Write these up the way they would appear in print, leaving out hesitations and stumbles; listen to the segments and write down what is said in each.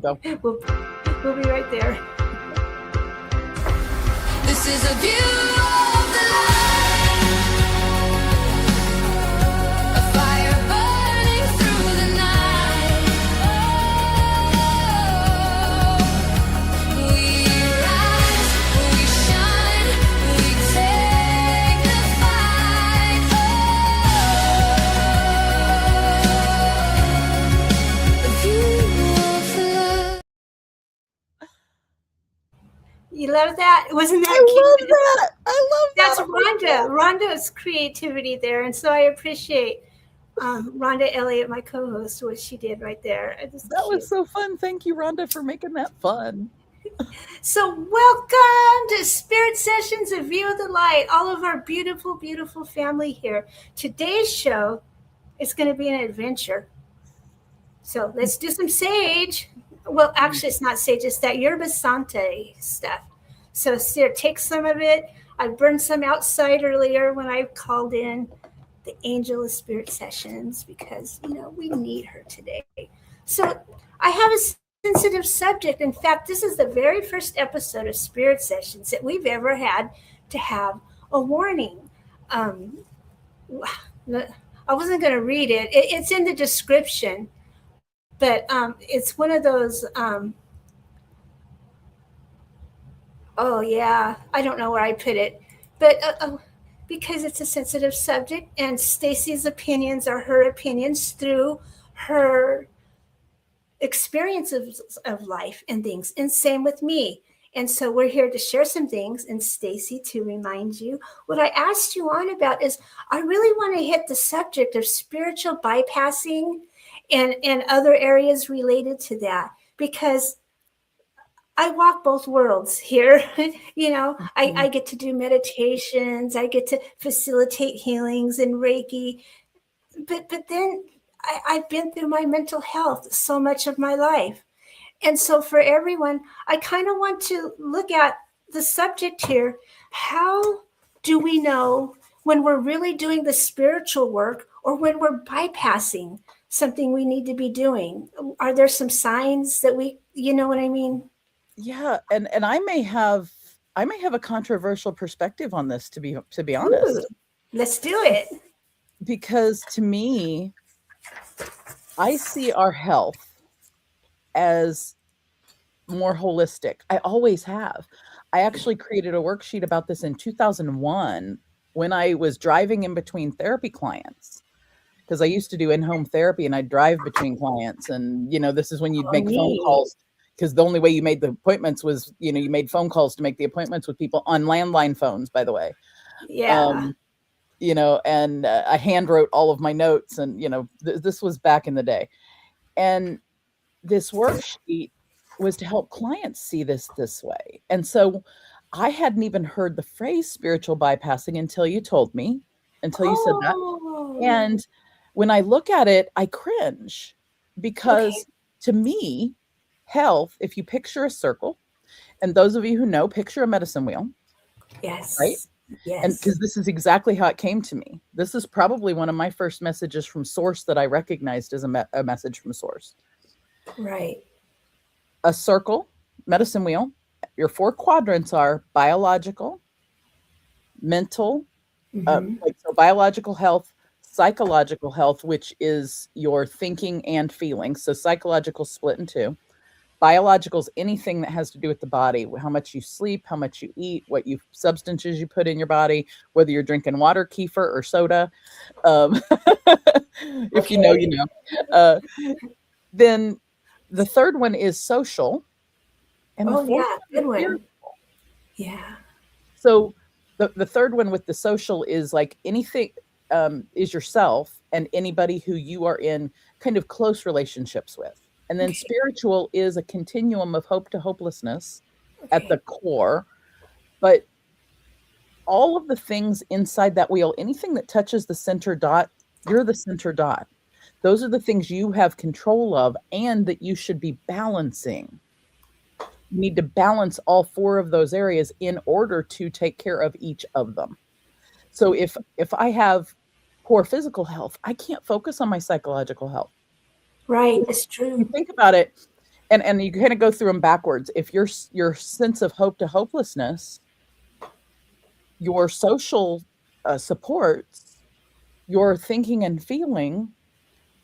So we'll be right there. This is a view of the light, a fire burning through the night. We rise, we shine, we take the fight. A view of the light. You love that? Wasn't that I cute? love that. I love That's that. Rhonda's creativity there. And so I appreciate Rhonda Elliott, my co-host, what she did right there. That was so fun. Thank you, Rhonda, for making that fun. So welcome to Spirit Sessions, A View of the Light, all of our beautiful, beautiful family here. Today's show is going to be an adventure. So let's do some sage. Well, actually, it's not sage. It's that yerba sante stuff. So Sarah, take some of it. I burned some outside earlier when I called in the Angel of Spirit Sessions because, we need her today. So I have a sensitive subject. In fact, this is the very first episode of Spirit Sessions that we've ever had to have a warning. I wasn't going to read it. It's in the description, but it's one of those. I don't know where I put it, but because it's a sensitive subject, and Stacy's opinions are her opinions through her experiences of life and things, and same with me. And so we're here to share some things. And Stacy, to remind you, what I asked you on about is I really want to hit the subject of spiritual bypassing and other areas related to that, because I walk both worlds here. I get to do meditations. I get to facilitate healings and Reiki. But then I've been through my mental health so much of my life. And so for everyone, I kind of want to look at the subject here. How do we know when we're really doing the spiritual work or when we're bypassing something we need to be doing? Are there some signs that you know what I mean? Yeah, and I may have a controversial perspective on this, to be honest. Ooh, let's do it. Because to me, I see our health as more holistic. I always have. I actually created a worksheet about this in 2001 when I was driving in between therapy clients, because I used to do in-home therapy and I'd drive between clients. And, this is when you'd make phone calls, because the only way you made the appointments was, you made phone calls to make the appointments with people on landline phones, by the way. Yeah. And I hand wrote all of my notes, and, this was back in the day. And this worksheet was to help clients see this way. And so I hadn't even heard the phrase spiritual bypassing until you told me, until you said that. And when I look at it, I cringe, because to me, health, if you picture a circle, and those of you who know, picture a medicine wheel. Yes. Right? Yes. And because this is exactly how it came to me. This is probably one of my first messages from source that I recognized as a message from source. Right. A circle, medicine wheel, your 4 quadrants are biological, mental, so biological health, psychological health, which is your thinking and feeling. So psychological split in 2. Biological is anything that has to do with the body, how much you sleep, how much you eat, what substances you put in your body, whether you're drinking water, kefir, or soda. If you know, you know. Then the third one is social. And the fourth one good one. Spiritual. Yeah. So the third one with the social is like anything is yourself and anybody who you are in kind of close relationships with. And then spiritual is a continuum of hope to hopelessness at the core. But all of the things inside that wheel, anything that touches the center dot, you're the center dot. Those are the things you have control of and that you should be balancing. You need to balance all 4 of those areas in order to take care of each of them. So if I have poor physical health, I can't focus on my psychological health. Right, it's true. You think about it, and you kind of go through them backwards. If your sense of hope to hopelessness, your social supports, your thinking and feeling,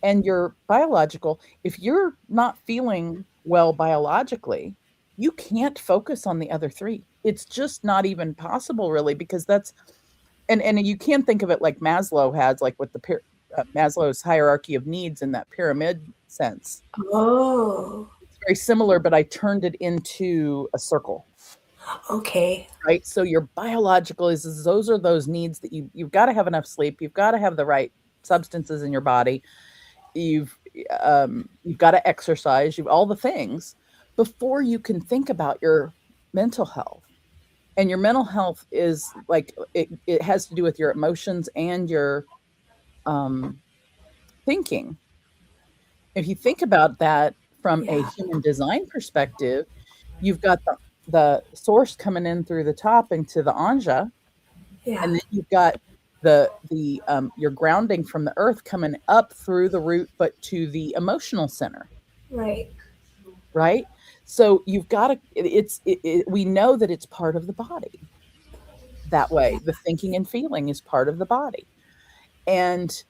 and your biological, if you're not feeling well biologically, you can't focus on the other three. It's just not even possible, really, because that's and you can think of it like Maslow has, like with the Maslow's hierarchy of needs in that pyramid sense. Oh, It's very similar, but I turned it into a circle. okay. Right. So your biological is those are those needs that you've got to have enough sleep. You've got to have the right substances in your body. You've you've got to exercise. You've all the things before you can think about your mental health. And your mental health is like it has to do with your emotions and your thinking. If you think about that from a Yeah, human design perspective, you've got the source coming in through the top into the anja, yeah, and then you've got the your grounding from the earth coming up through the root, but to the emotional center, right. right? So you've got to. We know that it's part of the body that way. The thinking and feeling is part of the body, and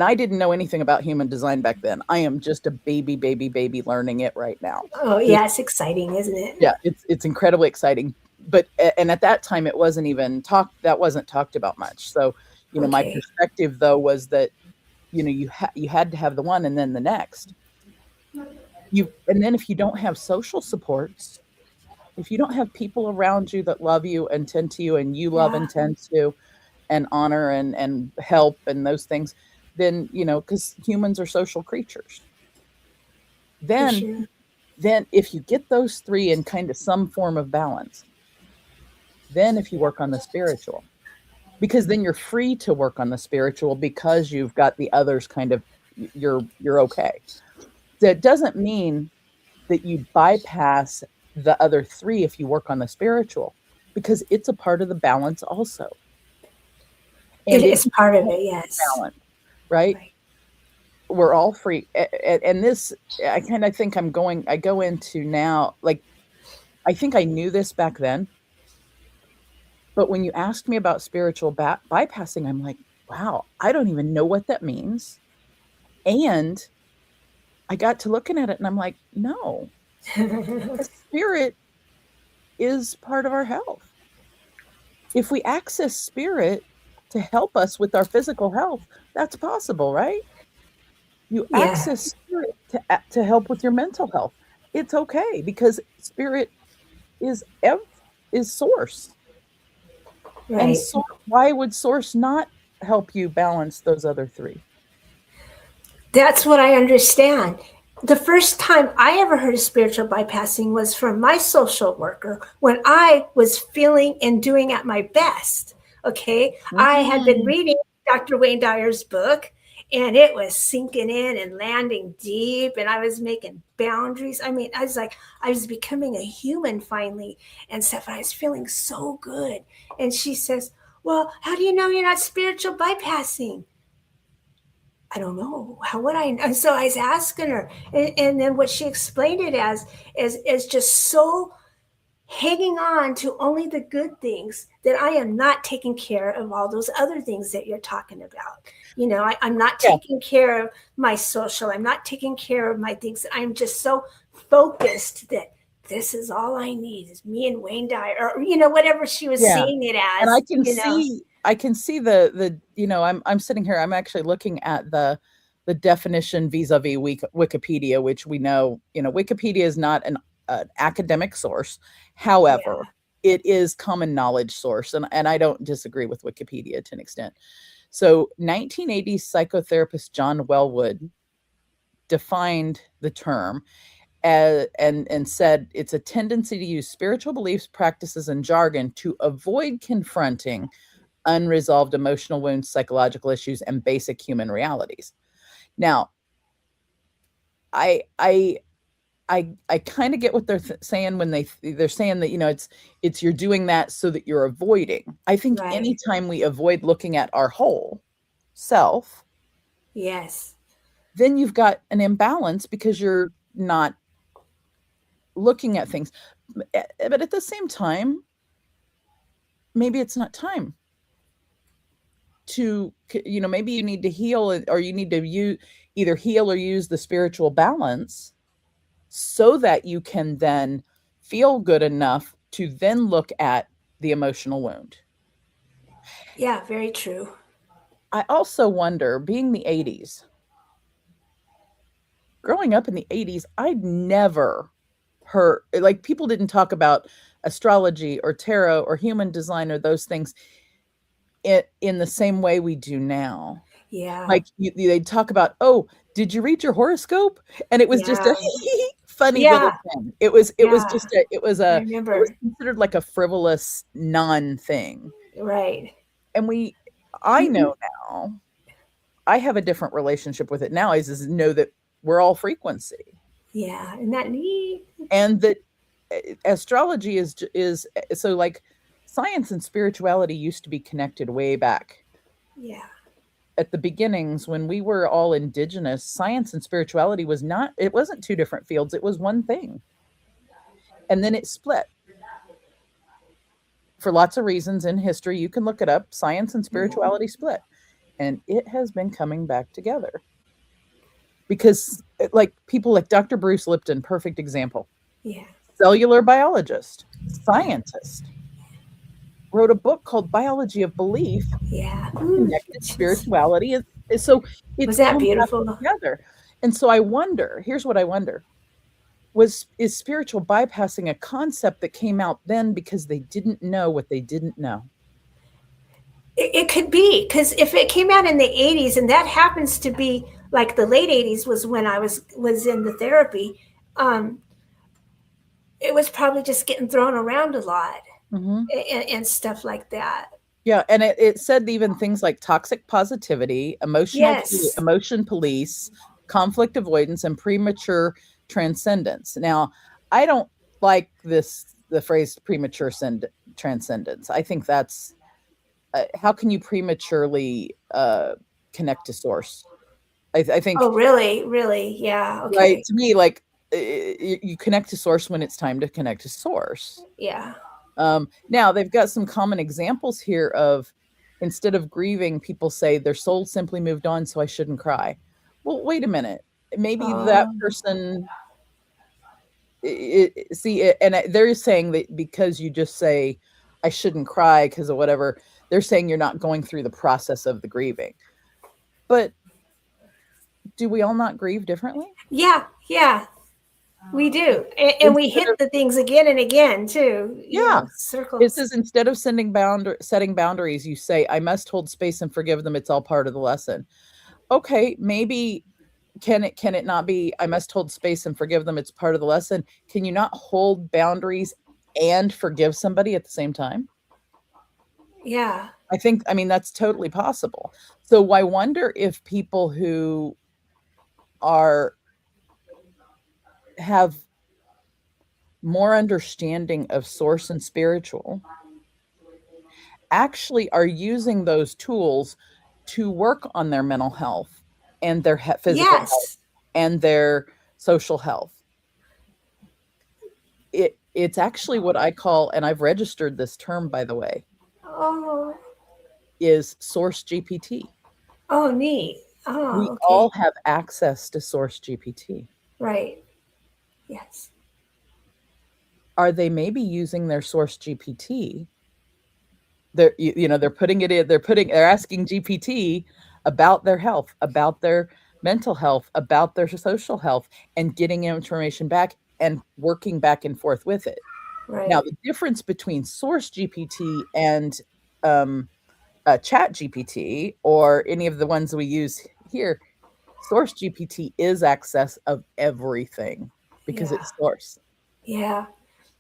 I didn't know anything about human design back then. I am just a baby learning it right now. Oh, yeah, it's exciting, isn't it? Yeah, it's incredibly exciting. But and at that time it wasn't even wasn't talked about much. So, my Okay. perspective though was that, you had to have the one and then the next. And then if you don't have social supports, if you don't have people around you that love you and tend to you and you love Yeah, and tend to and honor and help and those things, then, because humans are social creatures. for Then sure. then if you get those three in kind of some form of balance, then if you work on the spiritual, because then you're free to work on the spiritual because you've got the others kind of you're okay. That doesn't mean that you bypass the other three if you work on the spiritual, because it's a part of the balance also. It And if is you part of have it, yes. balance, right? Right. We're all free. And this, I kind of think I go into now, like, I think I knew this back then, but when you asked me about spiritual bypassing, I'm like, wow, I don't even know what that means. And I got to looking at it and I'm like, no, the spirit is part of our health. If we access spirit to help us with our physical health, that's possible, right? You Yeah, access spirit to help with your mental health. It's okay because spirit is is source. And right. why would source not help you balance those other three? That's what I understand. The first time I ever heard of spiritual bypassing was from my social worker when I was feeling and doing at my best. Okay. I had been Mm. reading Dr. Wayne Dyer's book and it was sinking in and landing deep and I was making boundaries. I mean, I was becoming a human finally and stuff. And I was feeling so good. And she says, well, how do you know you're not spiritual bypassing? I don't know. How would I know? And so I was asking her, and then what she explained it as is just so hanging on to only the good things that I am not taking care of all those other things that you're talking about. I'm not Yeah. taking care of my social. I'm not taking care of my things. I'm just so focused that this is all I need is me and Wayne Dyer, or whatever she was Yeah. seeing it And as. I can see the I'm sitting here, I'm actually looking at the definition vis-a-vis Wikipedia, which we know, Wikipedia is not an academic source. Yeah, However, it is common knowledge source, and I don't disagree with Wikipedia to an extent. So 1980s psychotherapist John Wellwood defined the term and said it's a tendency to use spiritual beliefs, practices, and jargon to avoid confronting unresolved emotional wounds, psychological issues, and basic human realities. Now, I I I kind of get what they're saying when they're saying that, it's you're doing that so that you're avoiding. I think right. anytime we avoid looking at our whole self, Yes. then you've got an imbalance because not looking at things. But at the same time, maybe it's not time to, maybe you need to heal, or you need to either heal or use the spiritual balance so that you can then feel good enough to then look at the emotional wound. Yeah, very true. I also wonder, being the 80s, growing up in the 80s, I'd never heard, like, people didn't talk about astrology or tarot or human design or those things in the same way we do now. Yeah. Like, they'd talk about, oh, did you read your horoscope? And it was just a Yeah. funny Yeah. little thing. It was Yeah. just it was I it was remember. considered like a frivolous non-thing. Right. And I know now, I have a different relationship with it now, is know that we're all frequency. Yeah. Isn't that neat? And that astrology is so, like, science and spirituality used to be connected way back. Yeah. At the beginnings, when we were all indigenous, science and spirituality it wasn't two different fields, it was one thing. And then it split. For lots of reasons in history, you can look it up, science and spirituality split. And it has been coming back together. Because, like, people like Dr. Bruce Lipton, perfect example. Yeah. Cellular biologist, scientist, wrote a book called Biology of Belief. Yeah. Connected spirituality. So it's Was that come back beautiful? together. And so I wonder, here's what I wonder. Is spiritual bypassing a concept that came out then because they didn't know what they didn't know? It could be, because if it came out in the 80s, and that happens to be like the late 80s was when I was in the therapy, it was probably just getting thrown around a lot. Mm-hmm. And stuff like that. Yeah, and it said even things like toxic positivity, Yes. emotion police, conflict avoidance, and premature transcendence. Now, I don't like the phrase premature transcendence. I think that's how can you prematurely connect to source? I think. Oh, really? Really? Yeah. Okay. Right, to me, like, you connect to source when it's time to connect to source. Yeah. Now they've got some common examples here of, instead of grieving, people say their soul simply moved on, so I shouldn't cry. Well, wait a minute. Maybe that person, and they're saying that because you just say, I shouldn't cry because of whatever, they're saying you're not going through the process of the grieving. But do we all not grieve differently? Yeah. Yeah. We do. And we hit the things again and again, too. Yeah. Circles. It says, instead of setting boundaries, you say, I must hold space and forgive them. It's all part of the lesson. Okay, maybe can it not be, I must hold space and forgive them, it's part of the lesson? Can you not hold boundaries and forgive somebody at the same time? Yeah. I mean, that's totally possible. So I wonder if people who have more understanding of source and spiritual actually are using those tools to work on their mental health and their physical health and their social health. It's actually what I call, and I've registered this term, by the way, is Source GPT. Oh, neat. Oh, we all have access to Source GPT. Right. Yes. Are they maybe using their Source GPT? They're putting it in, they're asking GPT about their health, about their mental health, about their social health, and getting information back and working back and forth with it. Right. Now, the difference between Source GPT and Chat GPT, or any of the ones we use here, Source GPT is access of everything because it's source. Yeah.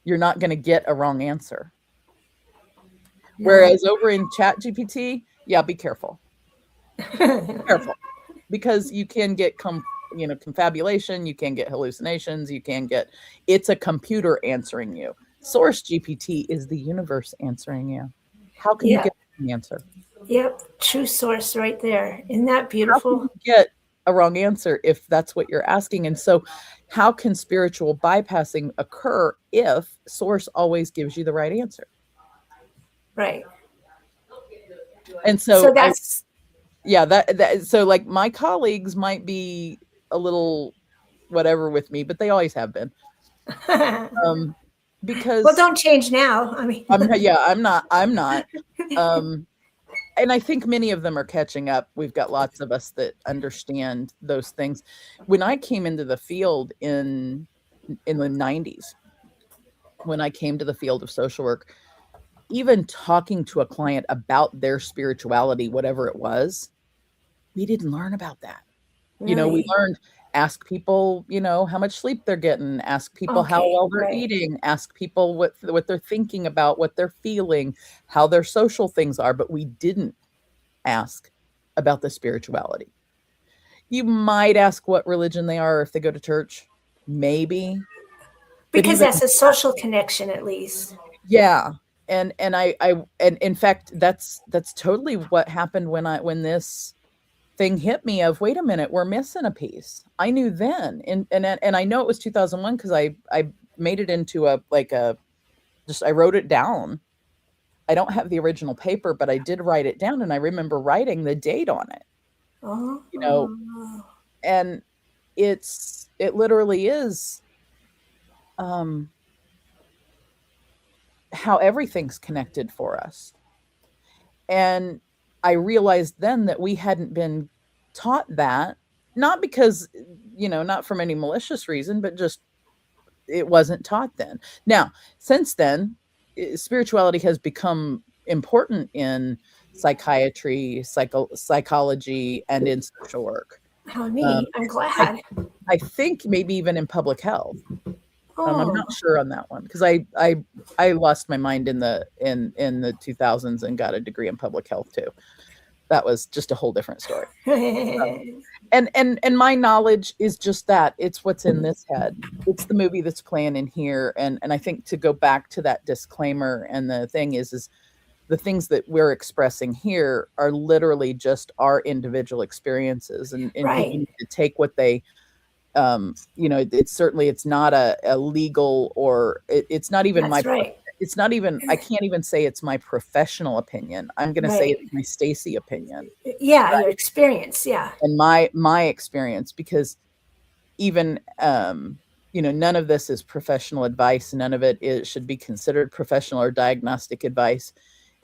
You're not going to get a wrong answer. No. Whereas over in Chat GPT, be careful. Careful. Because you can get confabulation, you can get hallucinations, it's a computer answering you. Source GPT is the universe answering you. How can you get an answer? Yep, true source right there. Isn't that beautiful? How can you get a wrong answer if that's what you're asking? And so how can spiritual bypassing occur if source always gives you the right answer? Right. And So so that's so like my colleagues might be a little whatever with me, but they always have been. well, Because don't change now. I mean, I'm not. And I think many of them are catching up. We've got lots of us that understand those things. When I came into the field in the 90s, when I came to the field of social work, even talking to a client about their spirituality, whatever it was, we didn't learn about that. We really, learned, ask people, how much sleep they're getting, ask people how okay, well they're right. eating, ask people what they're thinking about, what they're feeling, how their social things are, but we didn't ask about the spirituality. You might ask what religion they are, or if they go to church, maybe. But Because even that's a social connection, at least. yeah, and in fact, that's totally what happened when this thing hit me of, wait a minute, we're missing a piece. I knew then, and I know it was 2001 because I made it into I wrote it down. I don't have the original paper, but I did write it down, and I remember writing the date on it. Oh, And it literally is how everything's connected for us. And I realized then that we hadn't been taught that, not because, not from any malicious reason, but just it wasn't taught then. Now, since then, spirituality has become important in psychiatry, psychology, and in social work. how Um, neat! I'm I, glad. I think maybe even in public health. I'm Oh, not sure on that one because I lost my mind in the 2000s and got a degree in public health too. That was just a whole different story. And my knowledge is just that, it's what's in this head. It's the movie that's playing in here. And I think, to go back to that disclaimer, and the thing is the things that we're expressing here are literally just our individual experiences, and people right. need to take what they it's not a legal, or it's not even That's right. it's not even, I can't even say it's my professional opinion. I'm going to say Right. it's my Stacy opinion, Yeah, your experience. Yeah. and my experience, because even none of this is professional advice. None of it should be considered professional or diagnostic advice.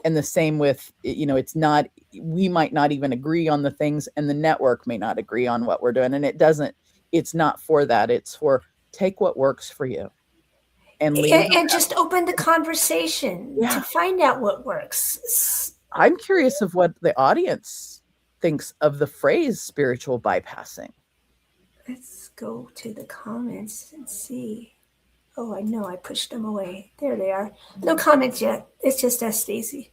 And the same with, it's not, we might not even agree on the things, and the network may not agree on what we're doing. And it's not for that. It's for, take what works for you and leave the And rest. just open the conversation to Yeah. find out what works. I'm curious of what the audience thinks of the phrase spiritual bypassing. Let's go to the comments and see. Oh, I know I pushed them away. There they are. No comments yet. It's just us, Stacy.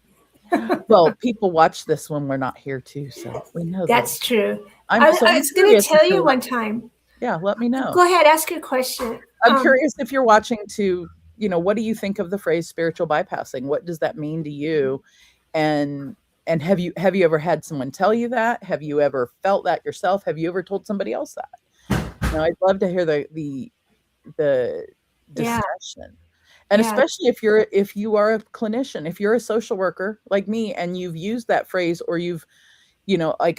Well, people watch this when we're not here too, so we know That's that. true. I'm I was going to curious tell if you you're- one time. Yeah, let me know. Go ahead, ask your question. I'm curious if you're watching to, what do you think of the phrase spiritual bypassing? What does that mean to you? And have you ever had someone tell you that? Have you ever felt that yourself? Have you ever told somebody else that? I'd love to hear the Yeah. discussion. And Yeah. especially if you are a clinician, if you're a social worker like me, and you've used that phrase, or you've,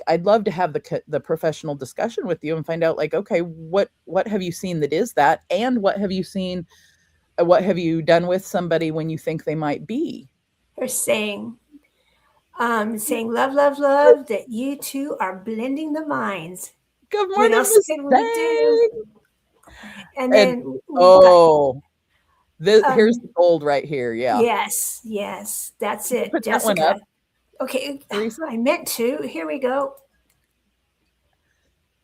I'd love to have the professional discussion with you and find out, okay, what have you seen that is that, and what have you seen, what have you done with somebody when you think they might be? Or saying love, love, love, that you two are blending the minds. Good What morning, else Miss can we do? Thang. And then Here's the gold right here. Yeah. Yes, that's it. Put that one Jessica. up, Okay, Teresa. I meant to. Here we go.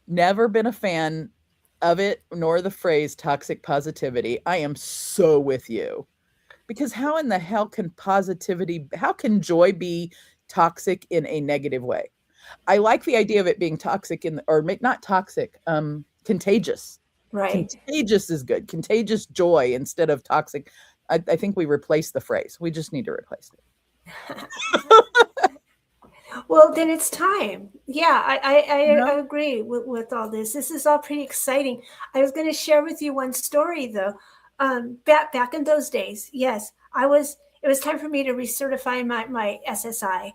Never been a fan of it, nor the phrase toxic positivity. I am so with you. Because how in the hell can how can joy be toxic in a negative way? I like the idea of it being toxic or not toxic, contagious. Right. Contagious is good. Contagious joy instead of toxic. I think we replaced the phrase. We just need to replace it. Well, then it's time. Yeah, You I know? agree with all this. This is all pretty exciting. I was going to share with you one story though. Back in those days, yes, I was. It was time for me to recertify my SSI,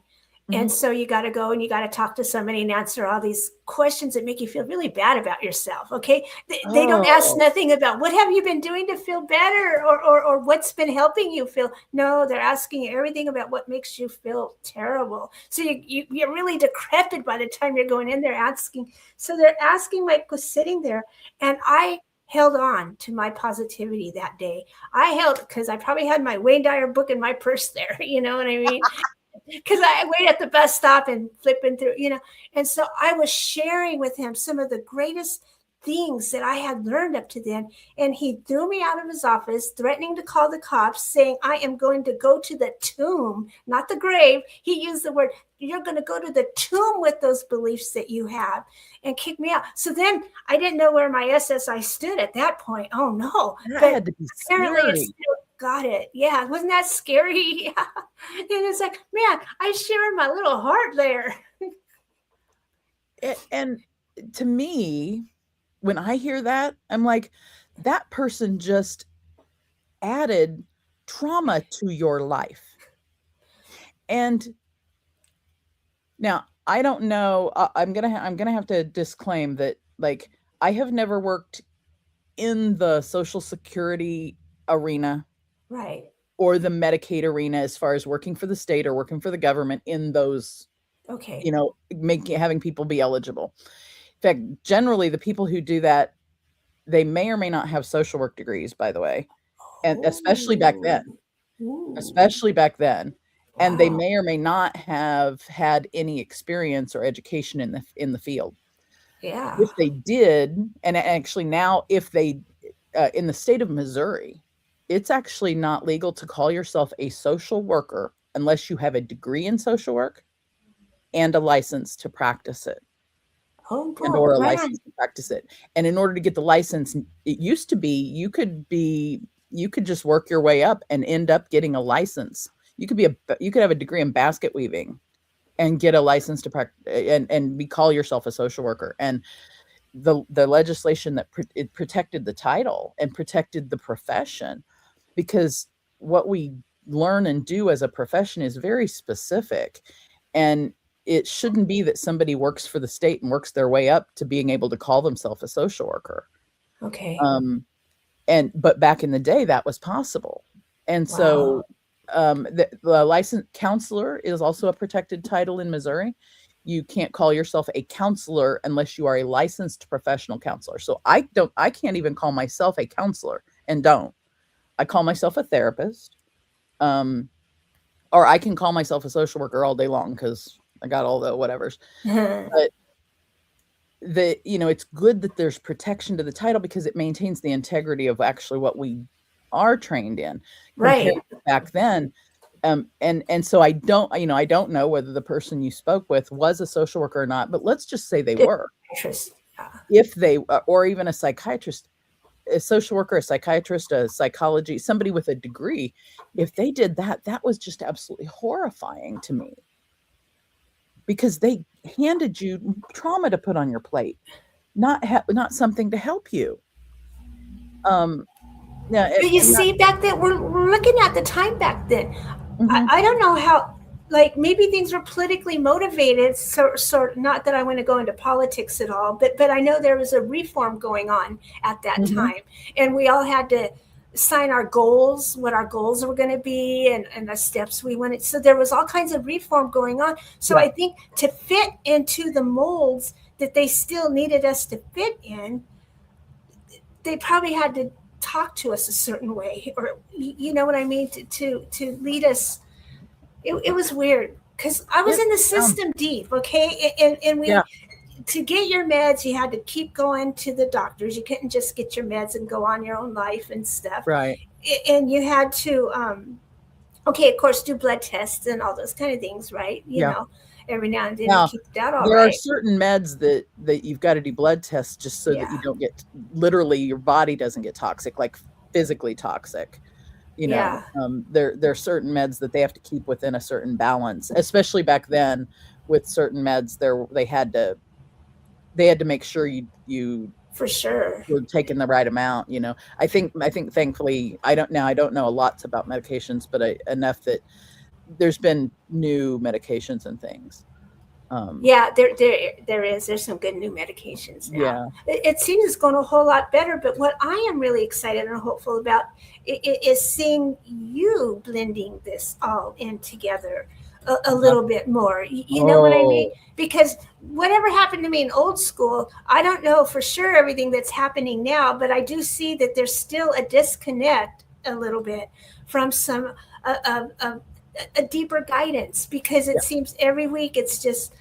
and Mhm. so you got to go and you got to talk to somebody and answer all these questions that make you feel really bad about yourself. Okay, they don't ask Oh, nothing about what have you been doing to feel better or what's been helping you feel. No, they're asking you everything about what makes you feel terrible. So you're really decrepit by the time you're going in there asking. So they're asking. Mike was sitting there, and I held on to my positivity that day. I held because I probably had my Wayne Dyer book in my purse there. You know what I mean? Because I wait at the bus stop and flipping through, And so I was sharing with him some of the greatest things that I had learned up to then. And he threw me out of his office, threatening to call the cops, saying, I am going to go to the tomb, not the grave. He used the word, you're going to go to the tomb with those beliefs that you have, and kick me out. So then I didn't know where my SSI stood at that point. Oh no. that But had to be apparently it's scary. still got it. Yeah. Wasn't that scary? Yeah. And it's like, man, I shared my little heart there. And to me, when I hear that, I'm like, that person just added trauma to your life. And now I don't know. I'm gonna have to disclaim that, like, I have never worked in the Social Security arena Right. or the Medicaid arena as far as working for the state or working for the government in those, Okay. having people be eligible. In fact, generally the people who do that, they may or may not have social work degrees, by the way, and especially back then. Ooh. Especially back then. And they Wow. may or may not have had any experience or education in the field. Yeah. If they did, and actually now, if they in the state of Missouri, it's actually not legal to call yourself a social worker unless you have a degree in social work and a license to practice it, Oh, and boy. or a Man. license to practice it. And in order to get the license, it used to be you could just work your way up and end up getting a license. You could have a degree in basket weaving and get a license to practice and be call yourself a social worker. And the legislation that it protected the title and protected the profession, because what we learn and do as a profession is very specific, and it shouldn't be that somebody works for the state and works their way up to being able to call themselves a social worker. Okay. But back in the day that was possible. And Wow. so the licensed counselor is also a protected title in Missouri. You can't call yourself a counselor unless you are a licensed professional counselor. So I can't even call myself a counselor, and don't. I call myself a therapist. Or I can call myself a social worker all day long because I got all the whatevers. But it's good that there's protection to the title because it maintains the integrity of actually what we are trained in compared Right. to back then. And so I don't know whether the person you spoke with was a social worker or not, but let's just say they were. Interest. Yeah. If they, or even a psychiatrist, a social worker, a psychiatrist, a psychology, somebody with a degree, if they did that, that was just absolutely horrifying to me, because they handed you trauma to put on your plate, not something to help you. Yeah, But you see, back then, we're looking at the time back then. mhm, I don't know how, like, maybe things were politically motivated. Not that I want to go into politics at all, but I know there was a reform going on at that mhm, time. And we all had to sign our goals, what our goals were going to be, and the steps we wanted. So there was all kinds of reform going on. So yeah, I think to fit into the molds that they still needed us to fit in, they probably had to talk to us a certain way, or you know what I mean, to lead us. It was weird because I was it in the sounds, system deep, okay, and yeah, we, to get your meds you had to keep going to the doctors. You couldn't just get your meds and go on your own life and stuff. right, And you had to okay, of course, do blood tests and all those kind of things, right? yeah. Every now and then to Now, keep that all there are right. certain meds that you've got to do blood tests just so that you Yeah. don't get, literally your body doesn't get toxic, like physically toxic. Yeah. There are certain meds that they have to keep within a certain balance, especially back then with certain meds, they had to make sure you For sure. were taking the right amount. I think thankfully I don't know a lot about medications, but enough that there's been new medications and things. Yeah, there is. There's some good new medications now. Yeah. It seems it's going a whole lot better. But what I am really excited and hopeful about is seeing you blending this all in together a little bit more. You know what I mean? Oh, Because whatever happened to me in old school, I don't know for sure everything that's happening now, but I do see that there's still a disconnect a little bit from some a deeper guidance, because it yeah. seems every week it's just,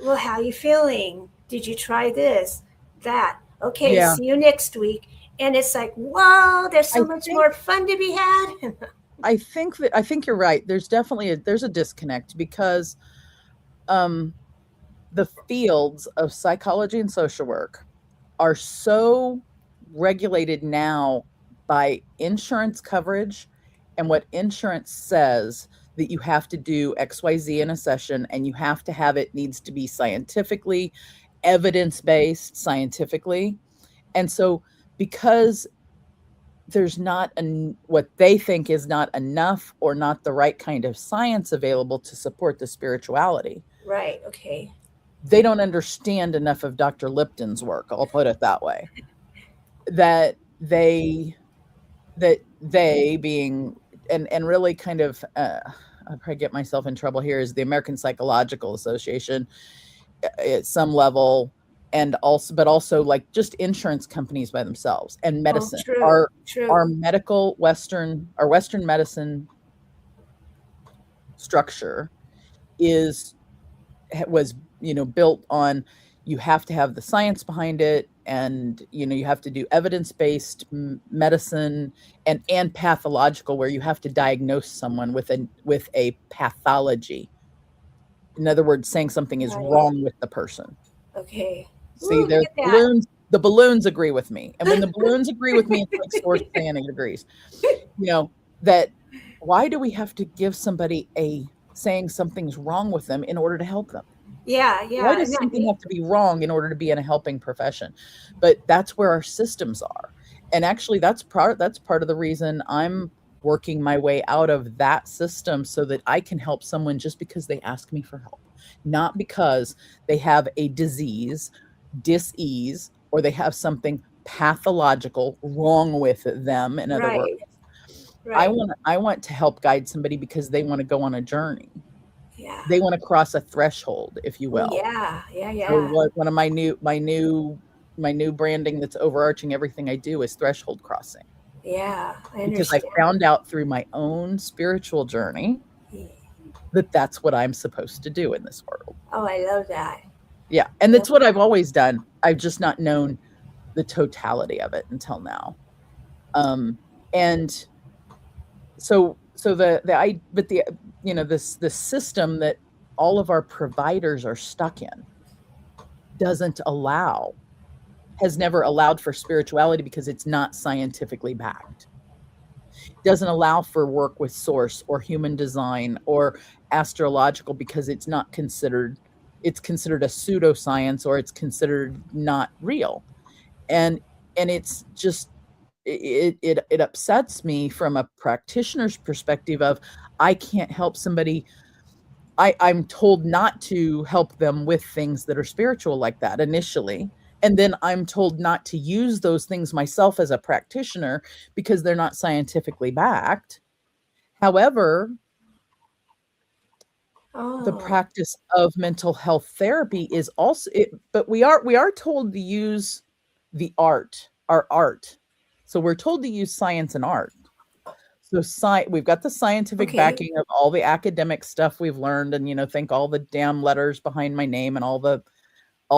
well, how you feeling? Did you try this? That? Okay, Yeah. see you next week. And it's like, whoa, there's so I much think more fun to be had. I think you're right. There's definitely there's a disconnect because um the fields of psychology and social work are so regulated now by insurance coverage and what insurance says, that you have to do XYZ in a session, and you have to have it needs to be scientifically evidence-based, scientifically. And so because there's not what they think is not enough or not the right kind of science available to support the spirituality, Right. Okay. they don't understand enough of Dr. Lipton's work. I'll put it that way. That they being and really kind of I'll probably get myself in trouble here, is the American Psychological Association at some level, and also like just insurance companies by themselves, and Oh, medicine. true. Our True. Western medicine structure was built on, you have to have the science behind it, and you have to do evidence-based medicine, and pathological, where you have to diagnose someone with a pathology. In other words, saying something is Right. wrong with the person. Okay. See, Ooh, look there's at that. the balloons agree with me, and when the balloons agree with me, it's like source saying it agrees. That why do we have to give somebody a saying something's wrong with them in order to help them? Yeah. Why Yeah. does something have to be wrong in order to be in a helping profession? But that's where our systems are. And actually that's part of the reason I'm working my way out of that system, so that I can help someone just because they ask me for help, not because they have a disease, dis-ease, or they have something pathological wrong with them. In other words, Right. Right. I want to help guide somebody because they want to go on a journey. Yeah. They want to cross a threshold, if you Oh, will. yeah. Yeah. So Yeah. one of my new branding that's overarching everything I do is threshold crossing, Yeah. I because I understand. found out through my own spiritual journey Yeah. that that's what I'm supposed to do in this world. Oh, I love that. Yeah, and that's what I've always done. I've just not known the totality of it until now. And so I but the this system that all of our providers are stuck in doesn't allow has never allowed for spirituality because it's not scientifically backed. Doesn't allow for work with source or human design or astrological, because it's considered a pseudoscience, or it's considered not real. And it's just it upsets me from a practitioner's perspective of, I can't help somebody. I'm told not to help them with things that are spiritual like that initially. And then I'm told not to use those things myself as a practitioner because they're not scientifically backed. However, the Oh, practice of mental health therapy is also it, but we are told to use our art. So we're told to use science and art. So we've got the scientific okay. backing of all the academic stuff we've learned, and think all the damn letters behind my name and all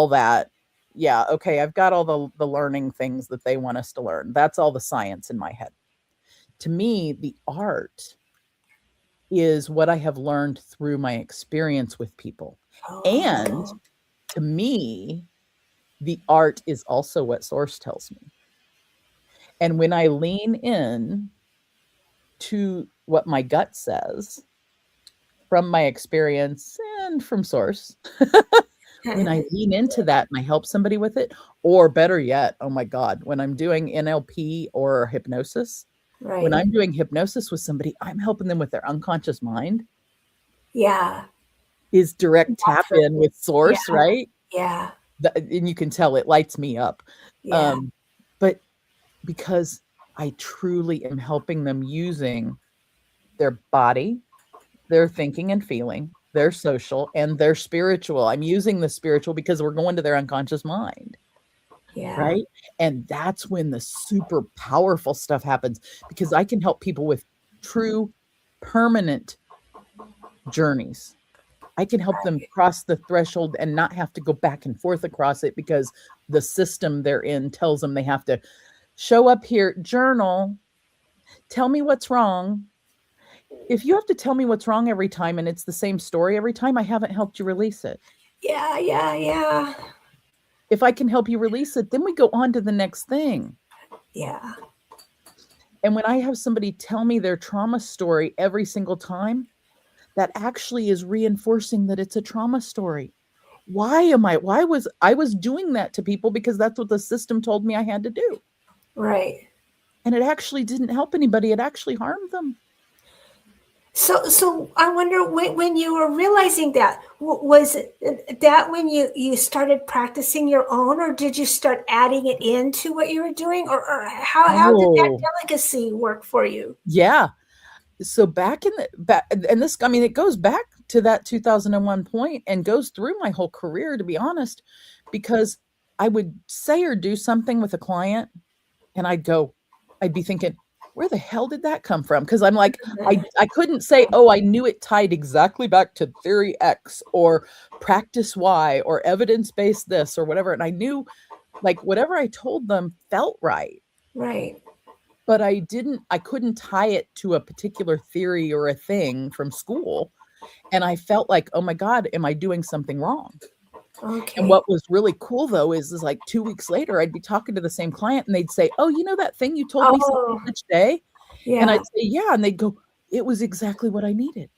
that. Yeah, okay, I've got all the learning things that they want us to learn. That's all the science in my head. To me, the art is what I have learned through my experience with people. And Oh, to me, the art is also what source tells me. And when I lean in to what my gut says, from my experience and from source, when I lean into that and I help somebody with it, or better yet, oh my God, when I'm doing NLP or hypnosis, when Right. I'm doing hypnosis with somebody, I'm helping them with their unconscious mind, Yeah. is direct tap That's what in it with is. Yeah. source, right? Yeah. And you can tell it lights me up. Yeah. But because I truly am helping them using their body, their thinking and feeling, their social, and their spiritual. I'm using the spiritual because we're going to their unconscious mind, Yeah. right? And that's when the super powerful stuff happens, because I can help people with true, permanent journeys. I can help them cross the threshold and not have to go back and forth across it because the system they're in tells them they have to show up here, journal, tell me what's wrong. If you have to tell me what's wrong every time and it's the same story every time, I haven't helped you release it. Yeah. Yeah. Yeah. If I can help you release it, then we go on to the next thing. Yeah. And when I have somebody tell me their trauma story every single time, that actually is reinforcing that it's a trauma story. Why was I doing that to people because that's what the system told me I had to do. Right. And it actually didn't help anybody. It actually harmed them. So I wonder when you were realizing that, was it that when you started practicing your own, or did you start adding it into what you were doing, or how did that Oh, delicacy work for you? yeah. So back in the back, and this, I mean, it goes back to that 2001 point and goes through my whole career, to be honest, because I would say or do something with a client and I'd be thinking, where the hell did that come from? Because I'm like, I couldn't say, oh, I knew it tied exactly back to theory X or practice Y or evidence-based this or whatever. And I knew like whatever I told them felt right, Right. but I couldn't tie it to a particular theory or a thing from school. And I felt like, oh my God, am I doing something wrong? And Okay. what was really cool though is like 2 weeks later, I'd be talking to the same client and they'd say, oh, you know that thing you told me such Oh, and such day? And yeah. I'd say, yeah. And they'd go, it was exactly what I needed.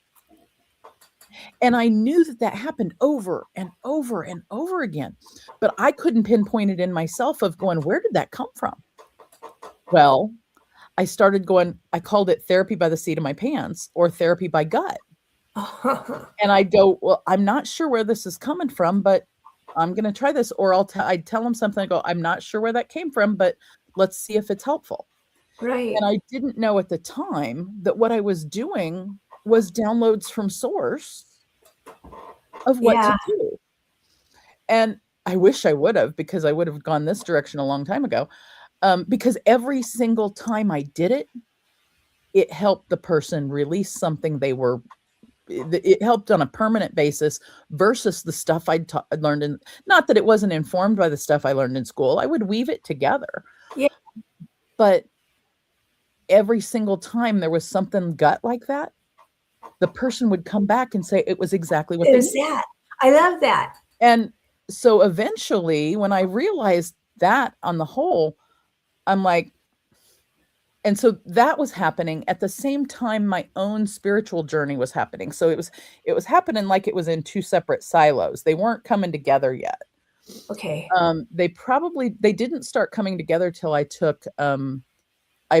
And I knew that that happened over and over and over again, but I couldn't pinpoint it in myself of going, where did that come from? Well, I started going, I called it therapy by the seat of my pants or therapy by gut. And I go, well, I'm not sure where this is coming from, but I'm going to try this. Or I'd tell them something. I go, I'm not sure where that came from, but let's see if it's helpful. Right. And I didn't know at the time that what I was doing was downloads from source of what Yeah. to do. And I wish I would have, because I would have gone this direction a long time ago. Because every single time I did it, it helped the person release something it helped on a permanent basis versus the stuff I'd learned in, not that it wasn't informed by the stuff I learned in school. I would weave it together. Yeah. But every single time there was something gut like that, the person would come back and say it was exactly what they There's needed. that. I love that. And so eventually when I realized that on the whole, I'm like, and so that was happening at the same time my own spiritual journey was happening. So it was happening like it was in two separate silos. They weren't coming together yet. Okay. They didn't start coming together till I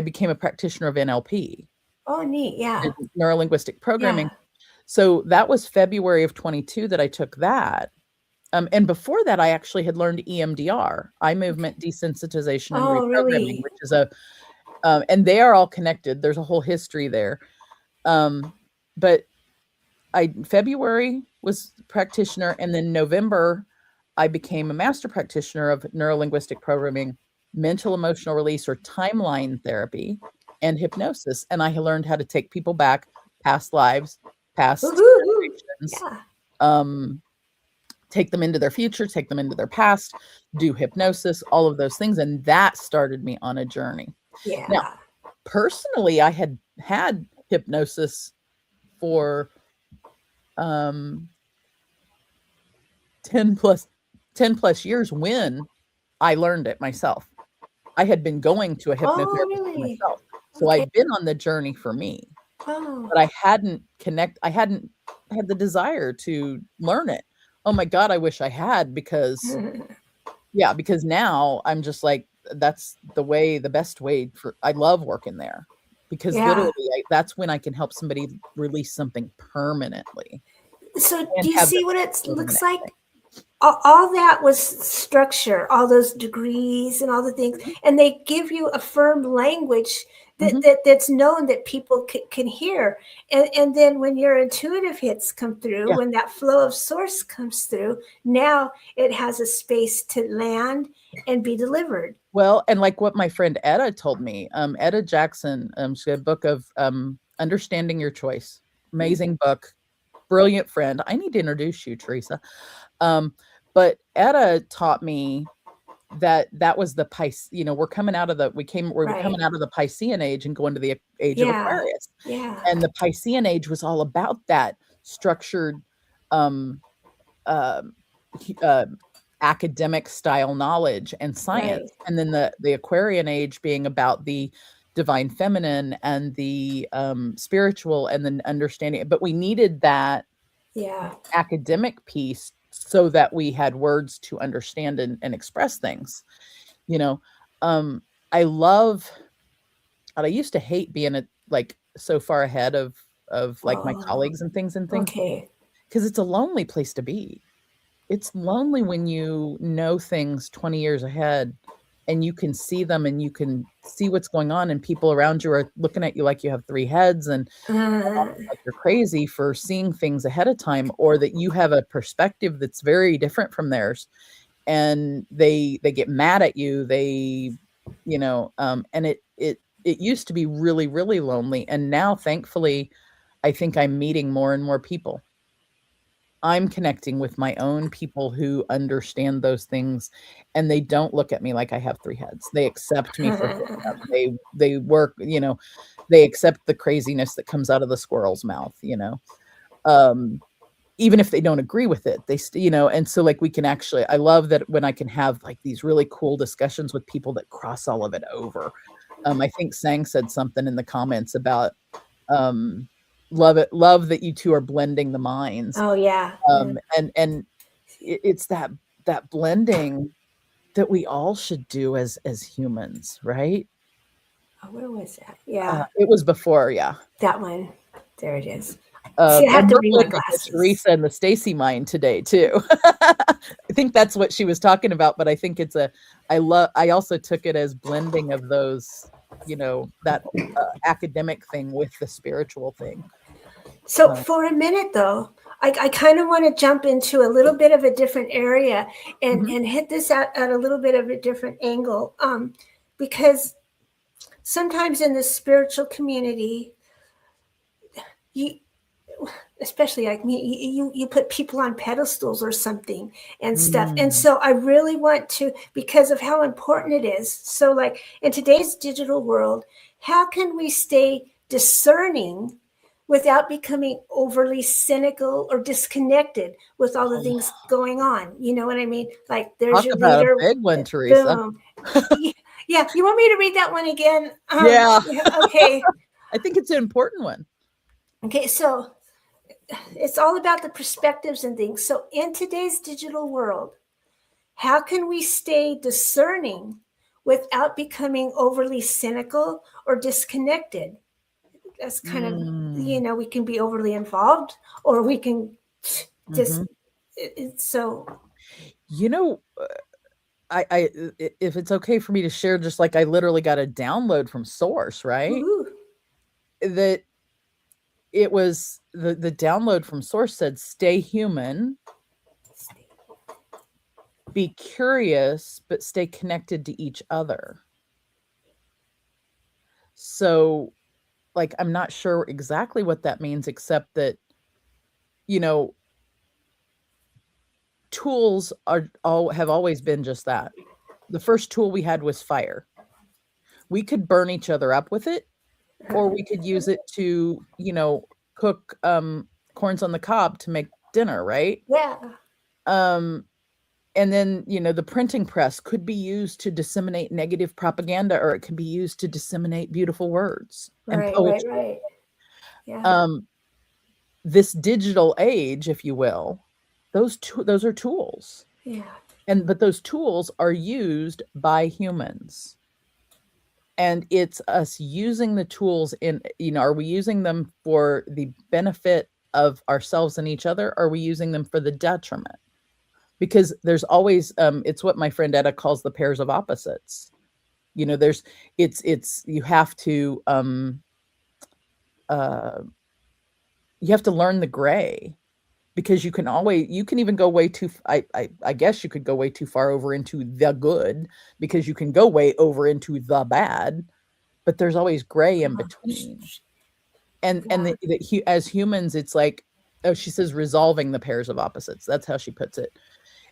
became a practitioner of NLP, Oh, neat. Yeah. neuro-linguistic programming. Yeah. So that was February of 22 that I took that. And before that, I actually had learned EMDR, eye movement desensitization and Oh, reprogramming, really? which is and they are all connected. There's a whole history there. But February was practitioner, and then November, I became a master practitioner of neuro-linguistic programming, mental emotional release or timeline therapy, and hypnosis. And I learned how to take people back, past lives, past Woo-hoo-hoo. generations, Yeah. take them into their future, take them into their past, do hypnosis, all of those things. And that started me on a journey. Yeah. Now, personally, I had hypnosis for 10 plus years when I learned it myself. I had been going to a hypnotherapist really? myself. So Okay. I'd been on the journey for me, Oh, but I hadn't had the desire to learn it. Oh my God, I wish I had, because because now I'm just like, that's the best way for, I love working there, because Yeah. literally that's when I can help somebody release something permanently So and do you have them see what it feel the looks next like? day. All that was structure, all those degrees and all the things, Mhm, and they give you a firm language mhm. that's known that people can hear. And then when your intuitive hits come through, Yeah. when that flow of source comes through, now it has a space to land and be delivered. Well, and like what my friend Etta told me, Etta Jackson, she had a book of Understanding Your Choice. Amazing book, brilliant friend. I need to introduce you, Teresa. But Etta taught me that was the Pisces, we're coming out of the we were Right. coming out of the Piscean age and going to the age of Yeah. Aquarius. Yeah. And the Piscean age was all about that structured um um uh, academic style knowledge and Right. science, and then the Aquarian age being about the divine feminine and the spiritual and then understanding. But we needed that Yeah. academic piece so that we had words to understand and express things. You know, um, I love, and I used to hate being like so far ahead of like my Oh, colleagues and things, okay. because it's a lonely place to be. It's lonely when you know things 20 years ahead and you can see them and you can see what's going on, and people around you are looking at you like you have 3 heads and Uh, like you're crazy for seeing things ahead of time, or that you have a perspective that's very different from theirs, and they get mad at you. And it used to be really, really lonely, and now thankfully I think I'm meeting more and more people. I'm connecting with my own people who understand those things, and they don't look at me like I have 3 heads. They accept me for who I am. They work, they accept the craziness that comes out of the squirrel's mouth. Um, Even if they don't agree with it, and so, like, we can actually, I love that when I can have, like, these really cool discussions with people that cross all of it over. I think Sang said something in the comments about, um, love that you 2 are blending the minds. oh yeah. Yeah. And it's that blending that we all should do as humans, right? Oh, where was that? Yeah, It was before, yeah. that one. There it is. See, I have And to we're bring my blending the glasses. Teresa and the Stacy mind today too. I think that's what she was talking about, but I think I also took it as blending of those, that academic thing with the spiritual thing. So Uh, for a minute though, I kind of want to jump into a little bit of a different area mhm, and hit this at a little bit of a different angle. Because sometimes in the spiritual community, you especially like me, you put people on pedestals or something and stuff. And mm, so I really want to, because of how important it is. So like in today's digital world, how can we stay discerning without becoming overly cynical or disconnected with all the things oh, going on? You know what I mean? Like there's talk your about a leader, big one, Teresa. boom. Yeah, you want me to read that one again? Yeah, Yeah, okay. I think it's an important one. Okay, so it's all about the perspectives and things. So in today's digital world, how can we stay discerning without becoming overly cynical or disconnected? That's kind of, Mm, we can be overly involved or we can just, mhm. so, You know, if it's okay for me to share, just like I literally got a download from source, right? woo-hoo. That it was the download from source said, "Stay human, be curious, but stay connected to each other." So, like, I'm not sure exactly what that means, except that, you know, tools have always been just that. The first tool we had was fire. We could burn each other up with it, or we could use it to, cook, corns on the cob to make dinner, right? Yeah, Um, and then, the printing press could be used to disseminate negative propaganda, or it can be used to disseminate beautiful words and right, right, poetry. right. Yeah. Um, this digital age, if you will, those are tools. Yeah. But those tools are used by humans. And it's us using the tools in, are we using them for the benefit of ourselves and each other? Or are we using them for the detriment? Because there's always, it's what my friend Etta calls the pairs of opposites. You have to, you have to learn the gray, because you can even go way too, I guess you could go way too far over into the good, because you can go way over into the bad, but there's always gray in between. And as humans, it's like, she says, resolving the pairs of opposites. That's how she puts it.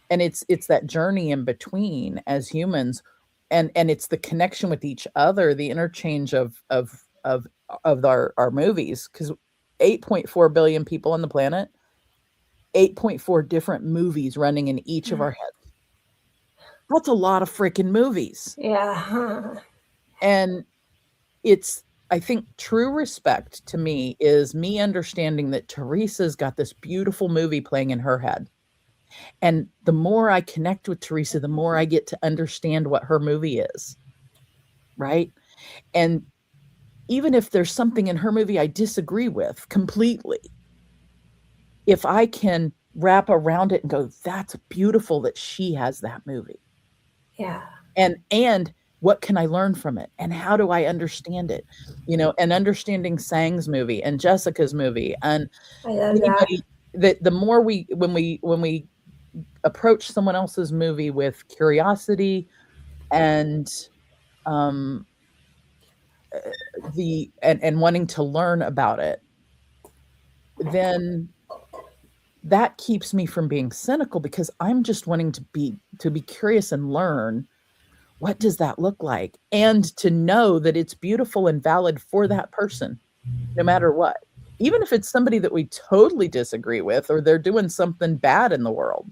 And it's that journey in between as humans, and it's the connection with each other, the interchange of our movies, because 8.4 billion people on the planet, 8.4 different movies running in each of our heads. That's a lot of freaking movies. Yeah. And I think true respect to me is me understanding that Teresa's got this beautiful movie playing in her head. And the more I connect with Teresa, the more I get to understand what her movie is. Right? And even if there's something in her movie I disagree with completely, if I can wrap around it and go, that's beautiful that she has that movie. Yeah. And what can I learn from it? And how do I understand it? And understanding Sang's movie and Jessica's movie, and I love that the more when we approach someone else's movie with curiosity and and wanting to learn about it, then that keeps me from being cynical, because I'm just wanting to be curious and learn, what does that look like? And to know that it's beautiful and valid for that person, no matter what. Even if it's somebody that we totally disagree with, or they're doing something bad in the world.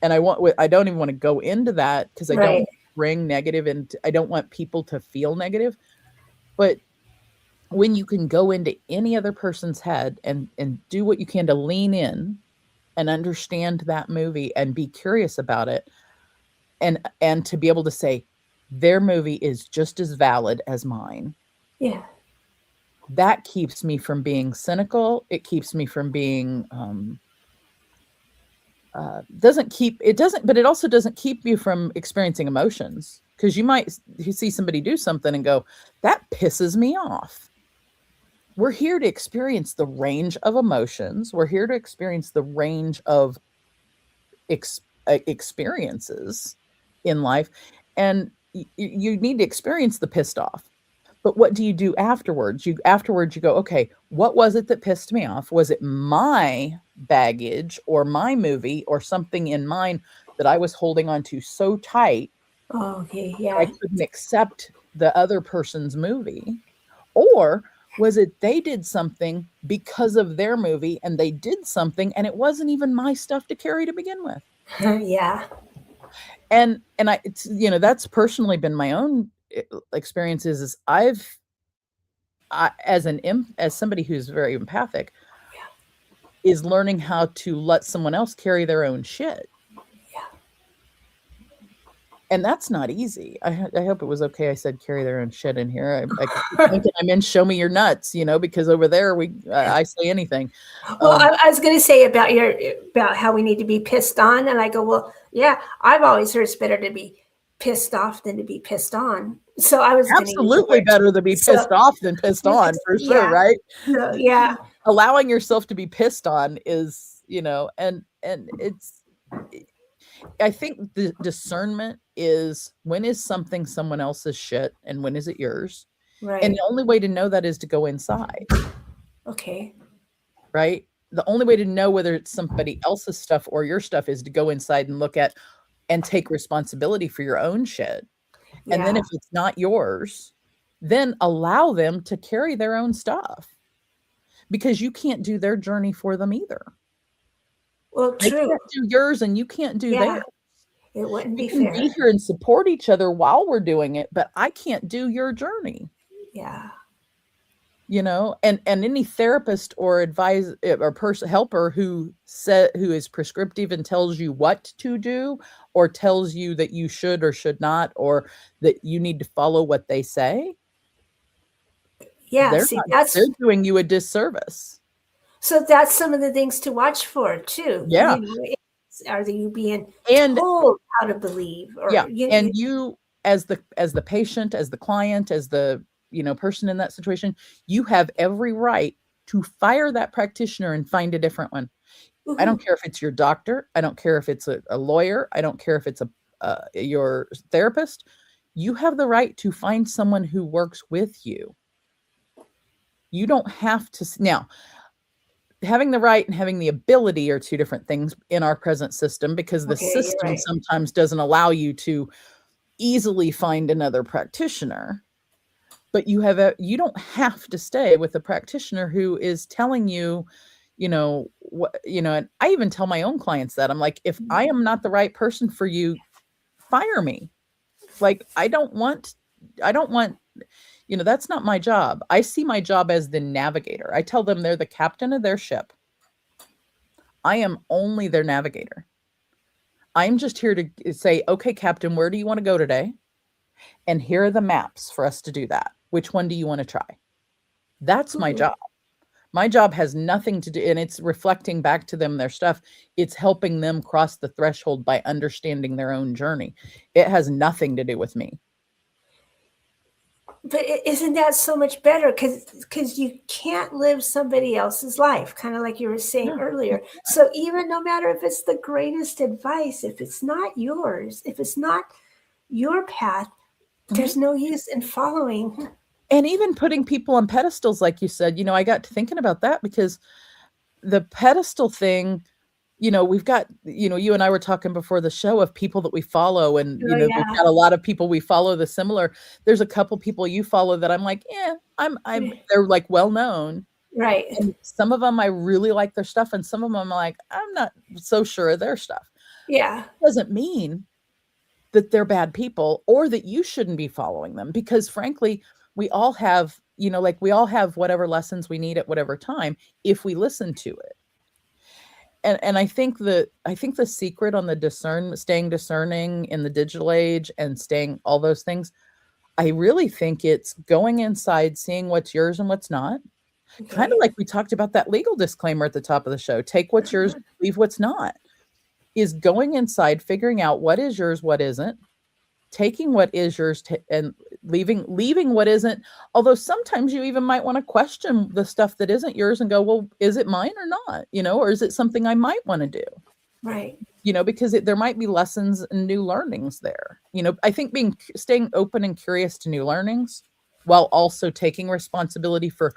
And I don't even want to go into that, because I don't bring negative, and I don't want people to feel negative. But when you can go into any other person's head and do what you can to lean in and understand that movie and be curious about it, and to be able to say their movie is just as valid as mine. Yeah. That keeps me from being cynical. It keeps me from being, but it also doesn't keep you from experiencing emotions, because you see somebody do something and go, that pisses me off. We're here to experience the range of emotions. We're here to experience the range of experiences in life. And you need to experience the pissed off. But what do you do afterwards? You go, okay, what was it that pissed me off? Was it my baggage or my movie or something in mine that I was holding on to so tight? Oh, okay. Yeah. I couldn't accept the other person's movie? Or was it they did something because of their movie, and they did something and it wasn't even my stuff to carry to begin with? Yeah. And that's personally been my own experiences. Is as somebody who's very empathic, is learning how to let someone else carry their own shit. And that's not easy. I hope it was okay. I said carry their own shit in here. I think I'm in show me your nuts, because over there I say anything. Well, I was going to say about how we need to be pissed on, and I go, well, yeah, I've always heard it's better to be pissed off than to be pissed on. So I was absolutely better to be pissed off than pissed on, for sure, right? So, yeah, allowing yourself to be pissed on is, and it's. I think the discernment is, when is something someone else's shit and when is it yours? Right. And the only way to know that is to go inside. Okay. Right? The only way to know whether it's somebody else's stuff or your stuff is to go inside and look at and take responsibility for your own shit. And then if it's not yours, then allow them to carry their own stuff, because you can't do their journey for them either. Well, they true. can't do yours and you can't do theirs. It wouldn't be fair. We can be here and support each other while we're doing it, but I can't do your journey. Yeah. and any therapist or advise or person helper who is prescriptive and tells you what to do, or tells you that you should or should not, or that you need to follow what they say, Yeah, see, they're doing you a disservice. so that's some of the things to watch for too. Yeah. Are you being And told how to believe, or yeah, and you as the patient, as the client, as the person in that situation, you have every right to fire that practitioner and find a different one. I don't care if it's your doctor. I don't care if it's a lawyer. I don't care if it's your therapist. You have the right to find someone who works with you. You don't have to. Now, having the right and having the ability are two different things in our present system, because the system sometimes doesn't allow you to easily find another practitioner. But you don't have to stay with a practitioner who is telling you, and I even tell my own clients that. I'm like, if I am not the right person for you, fire me. Like, I don't want, that's not my job. I see my job as the navigator. I tell them they're the captain of their ship. I am only their navigator. I'm just here to say, okay, Captain, where do you want to go today? And here are the maps for us to do that. Which one do you want to try? That's my job. My job has nothing to do, and it's reflecting back to them their stuff. It's helping them cross the threshold by understanding their own journey. It has nothing to do with me. But isn't that so much better? Because you can't live somebody else's life, kind of like you were saying earlier. So even no matter if it's the greatest advice, if it's not yours, if it's not your path, there's no use in following. And even putting people on pedestals, like you said, I got to thinking about that, because the pedestal thing, we've got, you and I were talking before the show of people that we follow, and, we've got a lot of people we follow the similar. There's a couple people you follow that I'm like, they're like well-known. Right. And some of them, I really like their stuff. And some of them I'm like, I'm not so sure of their stuff. Yeah. Doesn't mean that they're bad people or that you shouldn't be following them, because frankly, we all have, we all have whatever lessons we need at whatever time, if we listen to it. And I think the secret on the staying discerning in the digital age and staying all those things, I really think it's going inside, seeing what's yours and what's not. Okay. Kind of like we talked about that legal disclaimer at the top of the show. Take what's yours, leave what's not. Is going inside, figuring out what is yours, what isn't, taking what is yours and leaving what isn't. Although sometimes you even might want to question the stuff that isn't yours and go, well, is it mine or not? Or is it something I might want to do? Right. Because there might be lessons and new learnings there. I think staying open and curious to new learnings, while also taking responsibility for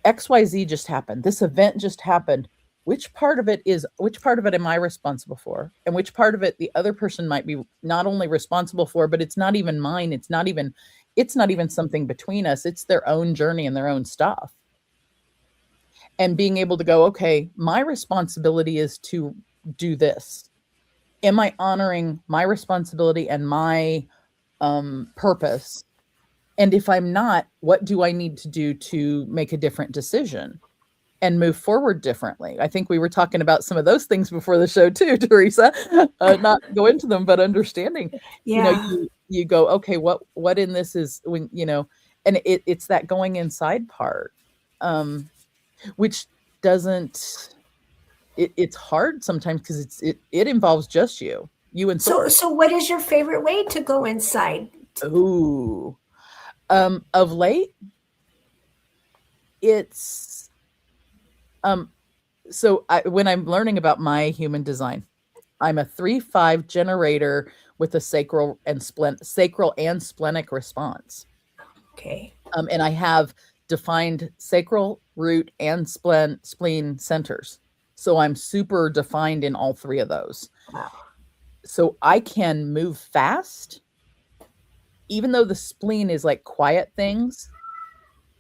XYZ just happened. This event just happened. Which part of it am I responsible for? And which part of it the other person might be not only responsible for, but it's not even mine. It's not even something between us. It's their own journey and their own stuff. And being able to go, okay, my responsibility is to do this. Am I honoring my responsibility and my purpose? And if I'm not, what do I need to do to make a different decision and move forward differently? I think we were talking about some of those things before the show too, Teresa. Not go into them, but understanding. Yeah. You go, okay, what in this is when and it's that going inside part, which doesn't. It's hard sometimes because it involves just you and source. So what is your favorite way to go inside? Ooh, of late, it's. So when I'm learning about my human design, I'm a 3-5 generator with a sacral and splenic response. Okay. And I have defined sacral, root, and spleen centers. So I'm super defined in all three of those. Wow. So I can move fast, even though the spleen is like quiet things.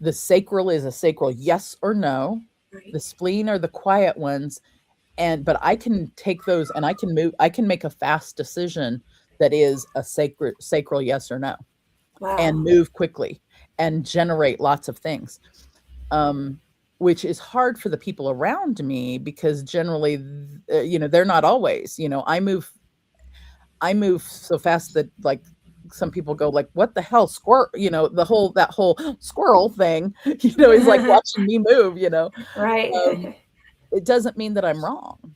The sacral is a sacral yes or no. Right. The spleen are the quiet ones. But I can take those and I can make a fast decision that is a sacral yes or no. Wow. And move quickly and generate lots of things. which is hard for the people around me because generally, they're not always. I move so fast that like some people go like, "What the hell, squirrel?" That whole squirrel thing, is like watching me move. Right. It doesn't mean that I'm wrong.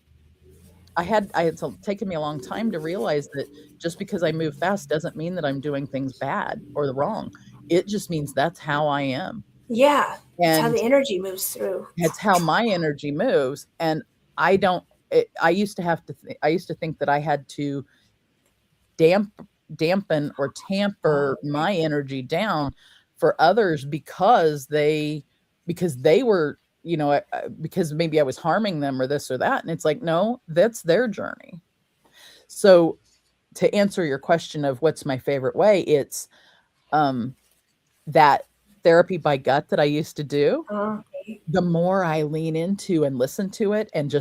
Taken me a long time to realize that just because I move fast doesn't mean that I'm doing things bad or the wrong. It just means that's how I am. Yeah. That's how And the energy moves through. that's how my energy moves. And I don't, I used to I used to think that I had to dampen or tamper my energy down for others because they were, because maybe I was harming them or this or that. And it's like, no, that's their journey. So to answer your question of what's my favorite way, it's that therapy by gut that I used to do. Okay. The more I lean into and listen to it and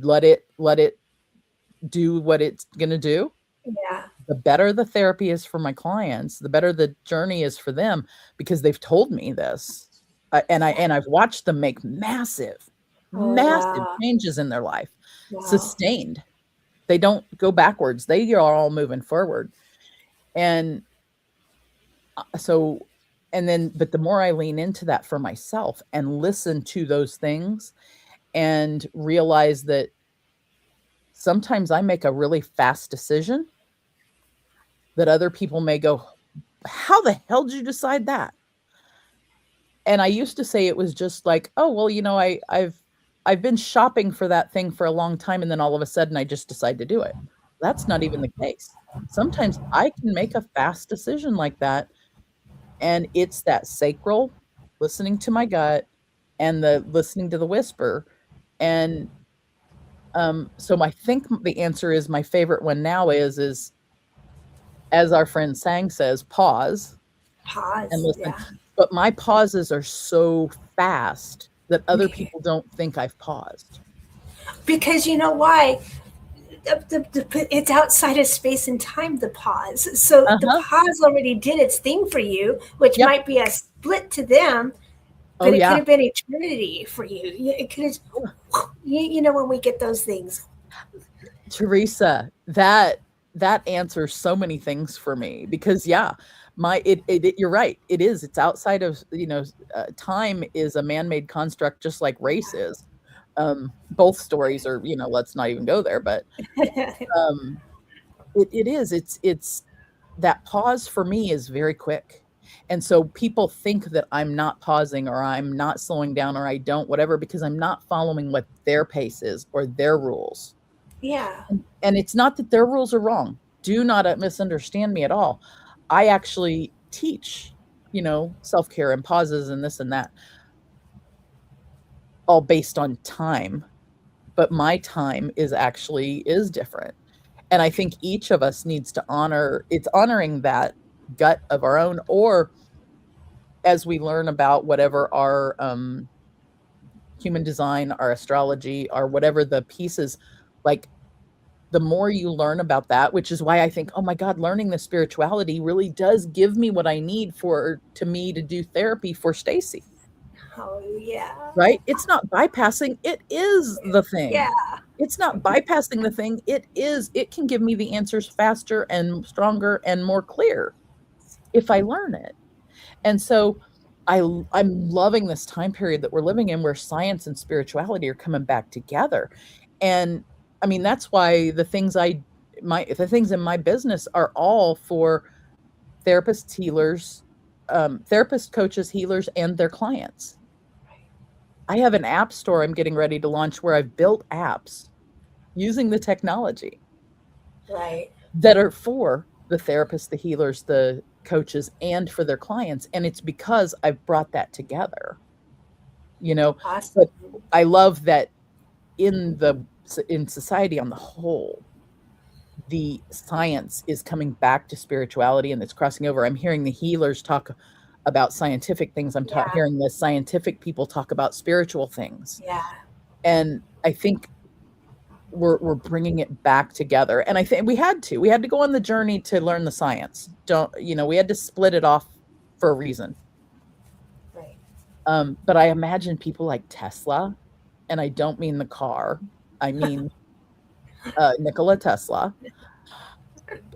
let it do what it's going to do, Yeah. the better the therapy is for my clients, the better the journey is for them, because they've told me this. And I've watched them make massive Wow. changes in their life, Wow. sustained. They don't go backwards. They are all moving forward. And but the more I lean into that for myself and listen to those things and realize that sometimes I make a really fast decision that other people may go, "How the hell did you decide that?" And I used to say it was just like, "Oh, well, I've been shopping for that thing for a long time, and then all of a sudden I just decide to do it." That's not even the case. Sometimes I can make a fast decision like that, and it's that sacral listening to my gut and the listening to the whisper. And so I think the answer is, my favorite one now is as our friend Sang says, pause Pause. and listen. Yeah. But my pauses are so fast that other people don't think I've paused. Because you know why? It's outside of space and time, the pause. So the pause already did its thing for you, which Yep. might be a split to them, but Oh, it yeah. could have been eternity for you. It could have, when we get those things. Teresa, that answers so many things for me, because you're right. It's outside of, time is a man-made construct, just like race is. Both stories are, let's not even go there, but it is, it's that pause for me is very quick. And so people think that I'm not pausing or I'm not slowing down or I don't whatever, because I'm not following what their pace is or their rules. Yeah. And it's not that their rules are wrong. Do not misunderstand me at all. I actually teach, self-care and pauses and this and that, all based on time. But my time is different. And I think each of us needs to honoring that gut of our own, or as we learn about whatever our human design, our astrology, or whatever the pieces, like, the more you learn about that, which is why I think, oh my God, learning the spirituality really does give me what I need to do therapy for Stacy. Oh, yeah. Right? It's not bypassing, it is the thing. Yeah. It's not bypassing the thing. It can give me the answers faster and stronger and more clear if I learn it. And so I'm loving this time period that we're living in, where science and spirituality are coming back together. And I mean, that's why the things in my business are all for therapists, healers, therapists, coaches, healers, and their clients. I have an app store I'm getting ready to launch where I've built apps using the technology, Right, that are for the therapists, the healers, the coaches, and for their clients. And it's because I've brought that together, awesome. but I love that in society on the whole, the science is coming back to spirituality and it's crossing over. I'm hearing the healers talk about scientific things. I'm hearing the scientific people talk about spiritual things. Yeah. And I think we're bringing it back together. And I think we had to go on the journey to learn the science. We had to split it off for a reason. Right. But I imagine people like Tesla, and I don't mean the car, I mean Nikola Tesla.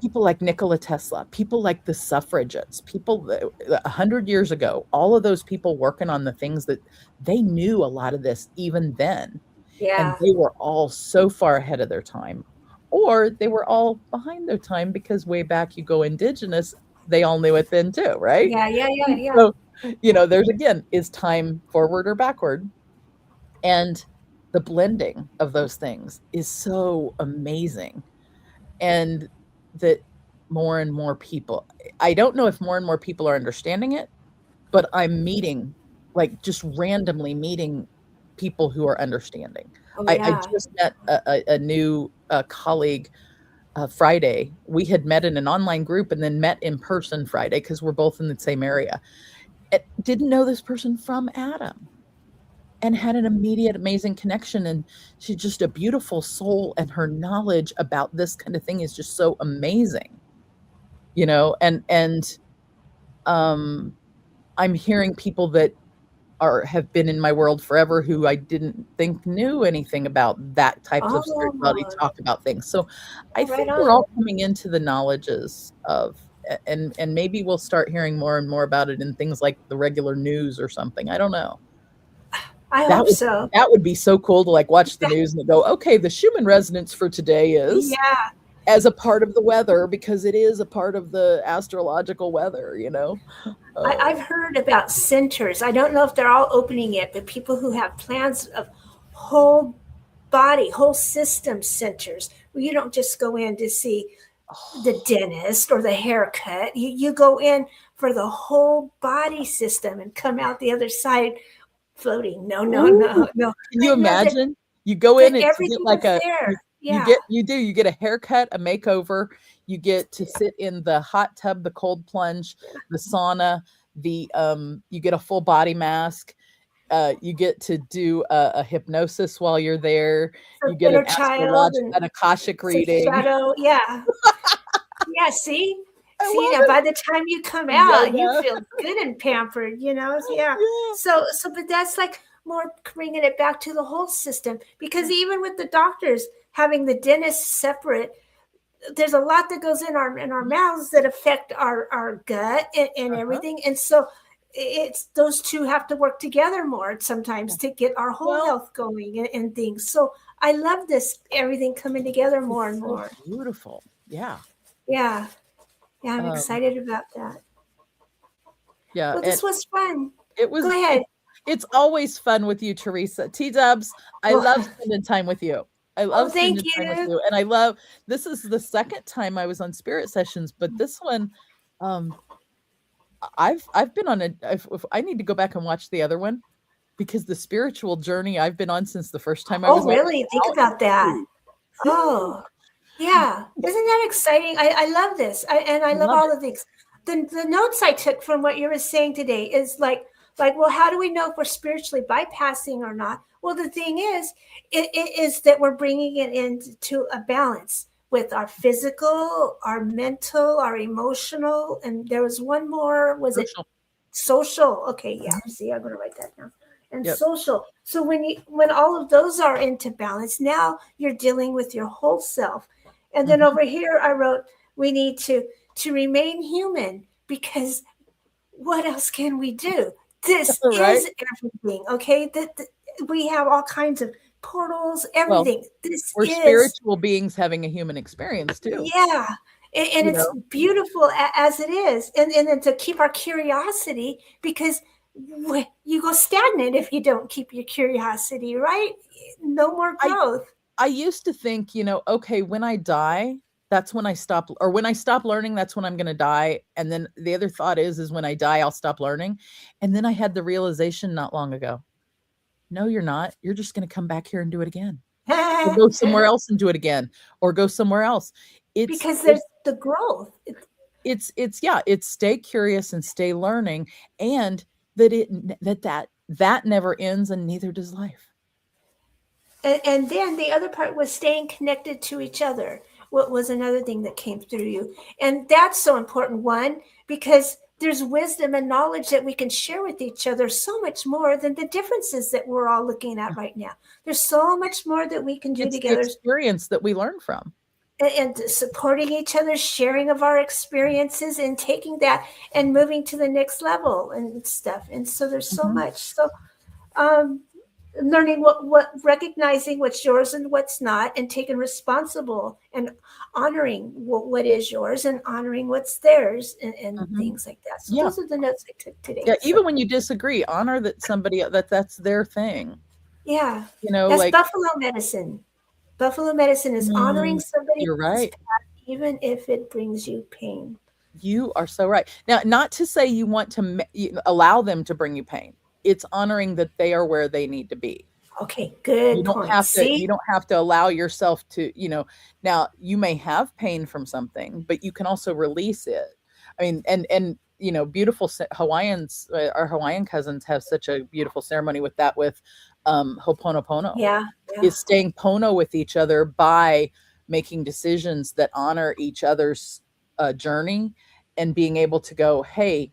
People like Nikola Tesla, people like the suffragettes, people that 100 years ago, all of those people working on the things that they knew a lot of this even then, and Yeah. they were all so far ahead of their time, or they were all behind their time because way back you go indigenous, they all knew it then too, right? Yeah. Yeah. Yeah. Yeah. So, there's again, is time forward or backward? And the blending of those things is so amazing. And that more and more people, I don't know if more and more people are understanding it, but I'm meeting, like just randomly meeting people who are understanding. Oh, I yeah. just met a new colleague Friday. We had met in an online group and then met in person Friday because we're both in the same area. Didn't know this person from Adam and had an immediate amazing connection, and she's just a beautiful soul, and her knowledge about this kind of thing is just so amazing, and I'm hearing people that have been in my world forever who I didn't think knew anything about that types of spirituality Oh, talk about things. So I right think we're on. all coming into the knowledges of, and maybe we'll start hearing more and more about it in things like the regular news or something. I don't know. I That hope would so. that would be so cool to, like, watch the news and go, "Okay, the Schumann resonance for today is Yeah. as a part of the weather because it is a part of the astrological weather," I've heard about centers. I don't know if they're all opening yet, but people who have plans of whole body, whole system centers where you don't just go in to see the dentist or the haircut. You go in for the whole body system and come out the other side floating. No, no, Ooh, no, no. can you But no, imagine? You go that in and to get everything like is a there. you Yeah. you get a haircut, a makeover, you get to sit in the hot tub, the cold plunge, the sauna, you get a full body mask, you get to do a hypnosis while you're there, Some you get inner child and an Akashic some reading. shadow. Yeah. Yeah, see? I See, now love by the time you come it. Yeah, out, you no. feel good and pampered, Yeah. Yeah. But that's like more bringing it back to the whole system because even with the doctors having the dentist separate, there's a lot that goes in our mouths that affect our gut and Uh-huh. everything. And so it's those two have to work together more sometimes to get our whole Well, health going and things. So I love this, everything coming together more it's and so more. beautiful. Yeah. Yeah. Yeah, I'm Um, excited about that. yeah, Well, and this was fun. it Go was ahead. it's always fun with you, Teresa. T-dubs, I Well, love spending time with you. I oh, love thank spending time with you. you, and this is the second time I was on spirit sessions, but this one, um, I've been on if I need to go back and watch the other one because the spiritual journey I've been on since the first time I Oh, was on really? Think is about that. huge. Huge. Oh, yeah. Isn't that exciting? I love this. And I I love love all it. the things. The notes I took from what you were saying today is well, how do we know if we're spiritually bypassing or not? Well, the thing is, it is that we're bringing it into a balance with our physical, our mental, our emotional, and there was one more. Was it Social. social? Okay, yeah. Mhm. See, I'm gonna write that down. And Yep. social. So when all of those are into balance, now you're dealing with your whole self. And then Mhm. over here I wrote we need to remain human because what else can we do? This Right? is everything, okay? That we have all kinds of portals, Well, everything. This we're is spiritual beings having a human experience too, yeah. And you it's know? beautiful as it is. And then to keep our curiosity because you go stagnant if you don't keep your curiosity, right? No more I growth. I used to think, okay, when I die, that's when I stop, or when I stop learning, that's when I'm gonna die. And then the other thought is when I die, I'll stop learning. And then I had the realization not long ago. No, you're not. You're just gonna come back here and do it again. Or go somewhere else and do it again, or go somewhere else. It's Because there's it's the growth. it's yeah, it's stay curious and stay learning, and that that never ends and neither does life. And then the other part was staying connected to each other. What was another thing that came through you? And that's so important. One, because there's wisdom and knowledge that we can share with each other, so much more than the differences that we're all looking at right now. There's so much more that we can do It's the together, experience that we learn from. and supporting each other, sharing of our experiences, and taking that and moving to the next level and stuff. And so there's so much. So learning what recognizing what's yours and what's not, and taking responsible and honoring what is yours and honoring what's theirs, and things like that. So those are the notes I took today. Yeah, even when you disagree, honor that somebody that's their thing. Yeah, You know, that's like buffalo medicine. Buffalo medicine is honoring somebody you're right. even if it brings you pain. You are so right. Now, not to say you want to allow them to bring you pain. It's honoring that they are where they need to be. Okay, good You don't point. have to. See? You don't have to allow yourself to. Now you may have pain from something, but you can also release it. I mean, and beautiful Hawaiians. Our Hawaiian cousins have such a beautiful ceremony with that. With Ho'oponopono. Yeah. Is staying pono with each other by making decisions that honor each other's journey, and being able to go, hey,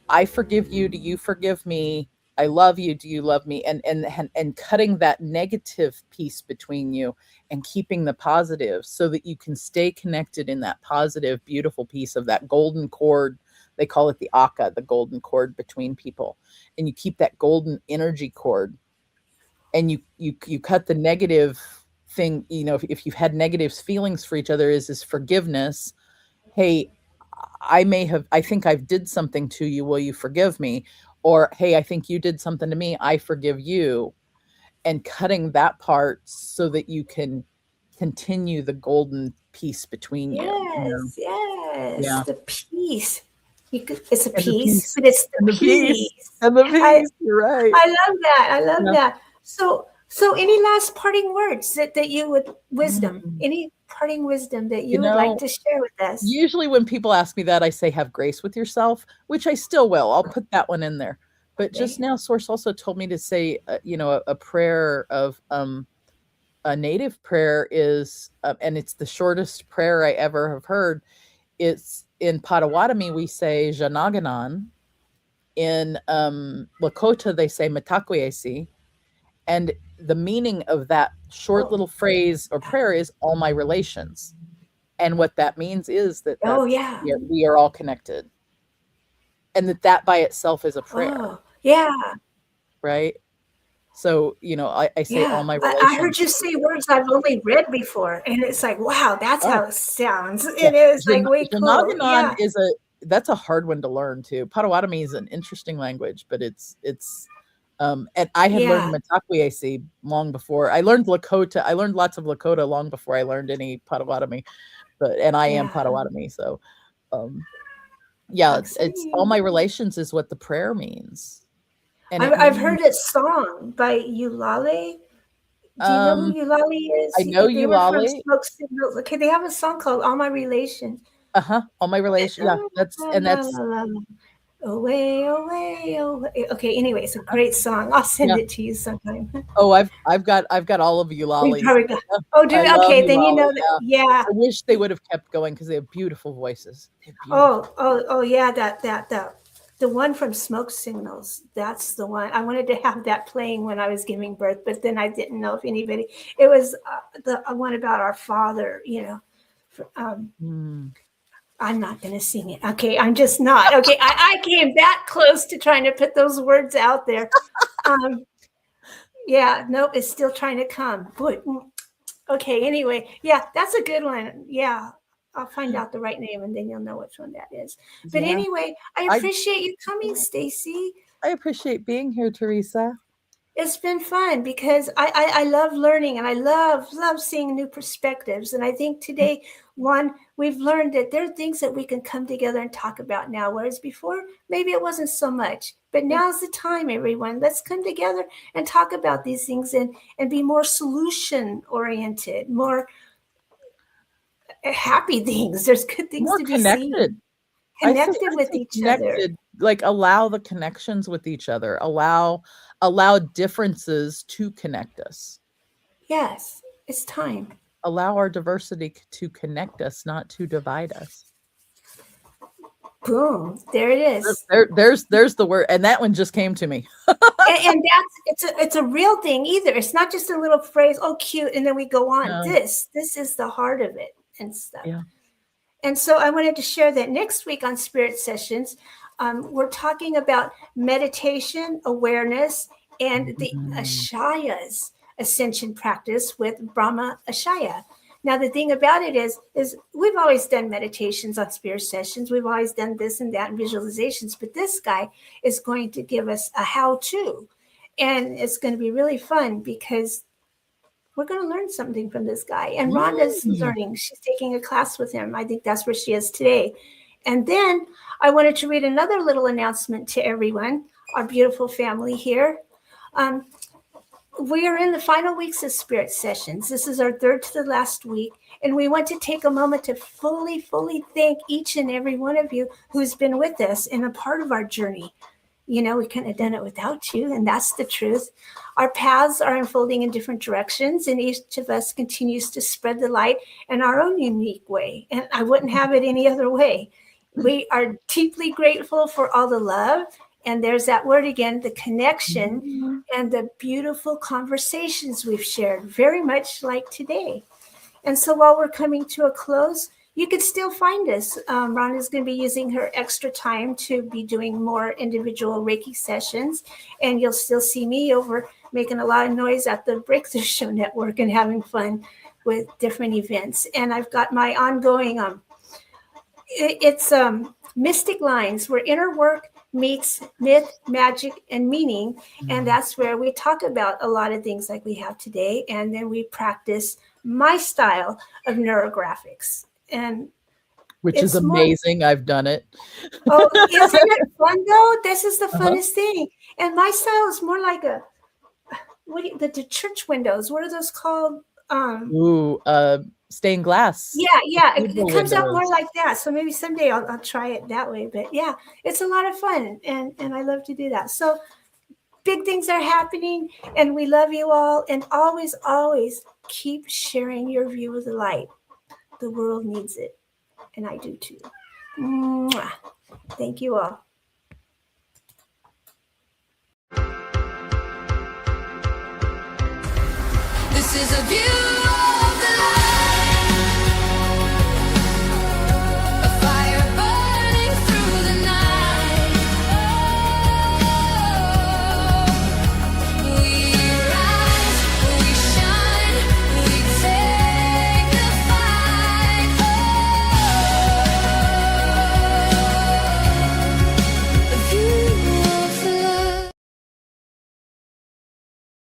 I forgive you. Do you forgive me? I love you. Do you love me? And cutting that negative piece between you and keeping the positive, so that you can stay connected in that positive, beautiful piece of that golden cord. They call it the aka, the golden cord between people. And you keep that golden energy cord, and you cut the negative thing. If you've had negative feelings for each other, is forgiveness. Hey, I think I've did something to you. Will you forgive me? Or, hey, I think you did something to me. I forgive you. And cutting that part so that you can continue the golden piece between you. Yes. Yeah. The peace. It's a And the piece, peace. but it's the And the peace. peace. And the peace. You're right. I love that. I love that. So any last parting words that you would any parting wisdom that you would like to share with us? Usually when people ask me that, I say, have grace with yourself, which I still will. I'll put that one in there. But just now, Source also told me to say, a prayer of, a native prayer is, and it's the shortest prayer I ever have heard. It's in Potawatomi, we say Janaganan. In Lakota, they say Matakwesi. And the meaning of that short little phrase or prayer is all my relations. And what that means is that we are all connected. And that by itself is a prayer. Oh, yeah. Right? So, I say all my relations. I heard you say words I've only read before, and it's like, wow, that's how it sounds. It is like way cool. Janaganan that's a hard one to learn too. Potawatomi is an interesting language, but it's and I had learned Matakwesi long before. I learned Lakota. I learned lots of Lakota long before I learned any Potawatomi. And I am Potawatomi, so it's all my relations is what the prayer means. And I've heard it sung by Eulale. Do you know who Eulale is? I know Eulale. Okay, they have a song called "All My Relations." All my relations. Yeah, that's away, away, away. Okay, anyway, it's a great song. I'll send it to you sometime. Oh, I've got all of Eulale's. Oh, do you? Okay, then you know that. Yeah. I wish they would have kept going because they have beautiful voices. Oh, yeah. That the one from Smoke Signals. That's the one. I wanted to have that playing when I was giving birth, but then I didn't know if anybody. It was the one about our father. I'm not going to sing it. Okay, I'm just not. Okay, I came that close to trying to put those words out there. Nope, it's still trying to come. Boy. Okay, anyway, that's a good one. Yeah, I'll find out the right name, and then you'll know which one that is. But anyway, I appreciate you coming, Stacy. I appreciate being here, Teresa. It's been fun because I love learning, and I love seeing new perspectives. And I think today, we've learned that there are things that we can come together and talk about now, whereas before, maybe it wasn't so much. But now's the time, everyone. Let's come together and talk about these things and be more solution-oriented, more happy things. There's good things more to be connected. Connected with each other. Like allow the connections with each other. Allow differences to connect us. Yes, it's time. Allow our diversity to connect us, not to divide us. Boom, there it is. There's the word, and that one just came to me. And it's a real thing either. It's not just a little phrase, oh, cute, and then we go on. No. This is the heart of it and stuff. Yeah. And so I wanted to share that next week on Spirit Sessions, we're talking about meditation, awareness, and the Ashaya's ascension practice with Brahma Ashaya. Now, the thing about it is we've always done meditations on Spirit Sessions. We've always done this and that and visualizations, but this guy is going to give us a how-to. And it's going to be really fun because we're going to learn something from this guy. And Rhonda's learning. She's taking a class with him. I think that's where she is today. And then I wanted to read another little announcement to everyone, our beautiful family here. We are in the final weeks of Spirit Sessions. This is our third to the last week. And we want to take a moment to fully thank each and every one of you who's been with us and a part of our journey. You know, we couldn't have done it without you, and that's the truth. Our paths are unfolding in different directions, and each of us continues to spread the light in our own unique way. And I wouldn't have it any other way. We are deeply grateful for all the love. And there's that word again, the connection and the beautiful conversations we've shared, very much like today. And so while we're coming to a close, you could still find us. Rhonda's going to be using her extra time to be doing more individual Reiki sessions. And you'll still see me over making a lot of noise at the Breakthrough Show Network and having fun with different events. And I've got my ongoing, it's Mystic Lines, where inner work meets myth, magic, and meaning. And that's where we talk about a lot of things like we have today. And then we practice my style of neurographics. And which is amazing. I've done it. Oh, isn't it fun though? This is the funnest thing. And my style is more like the church windows. What are those called? Stained glass. Yeah. It comes out more like that. So maybe someday I'll try it that way. But yeah, it's a lot of fun, and I love to do that. So big things are happening, and we love you all. And always keep sharing your view of the light. The world needs it, and I do too. Mwah. Thank you all. This is a beautiful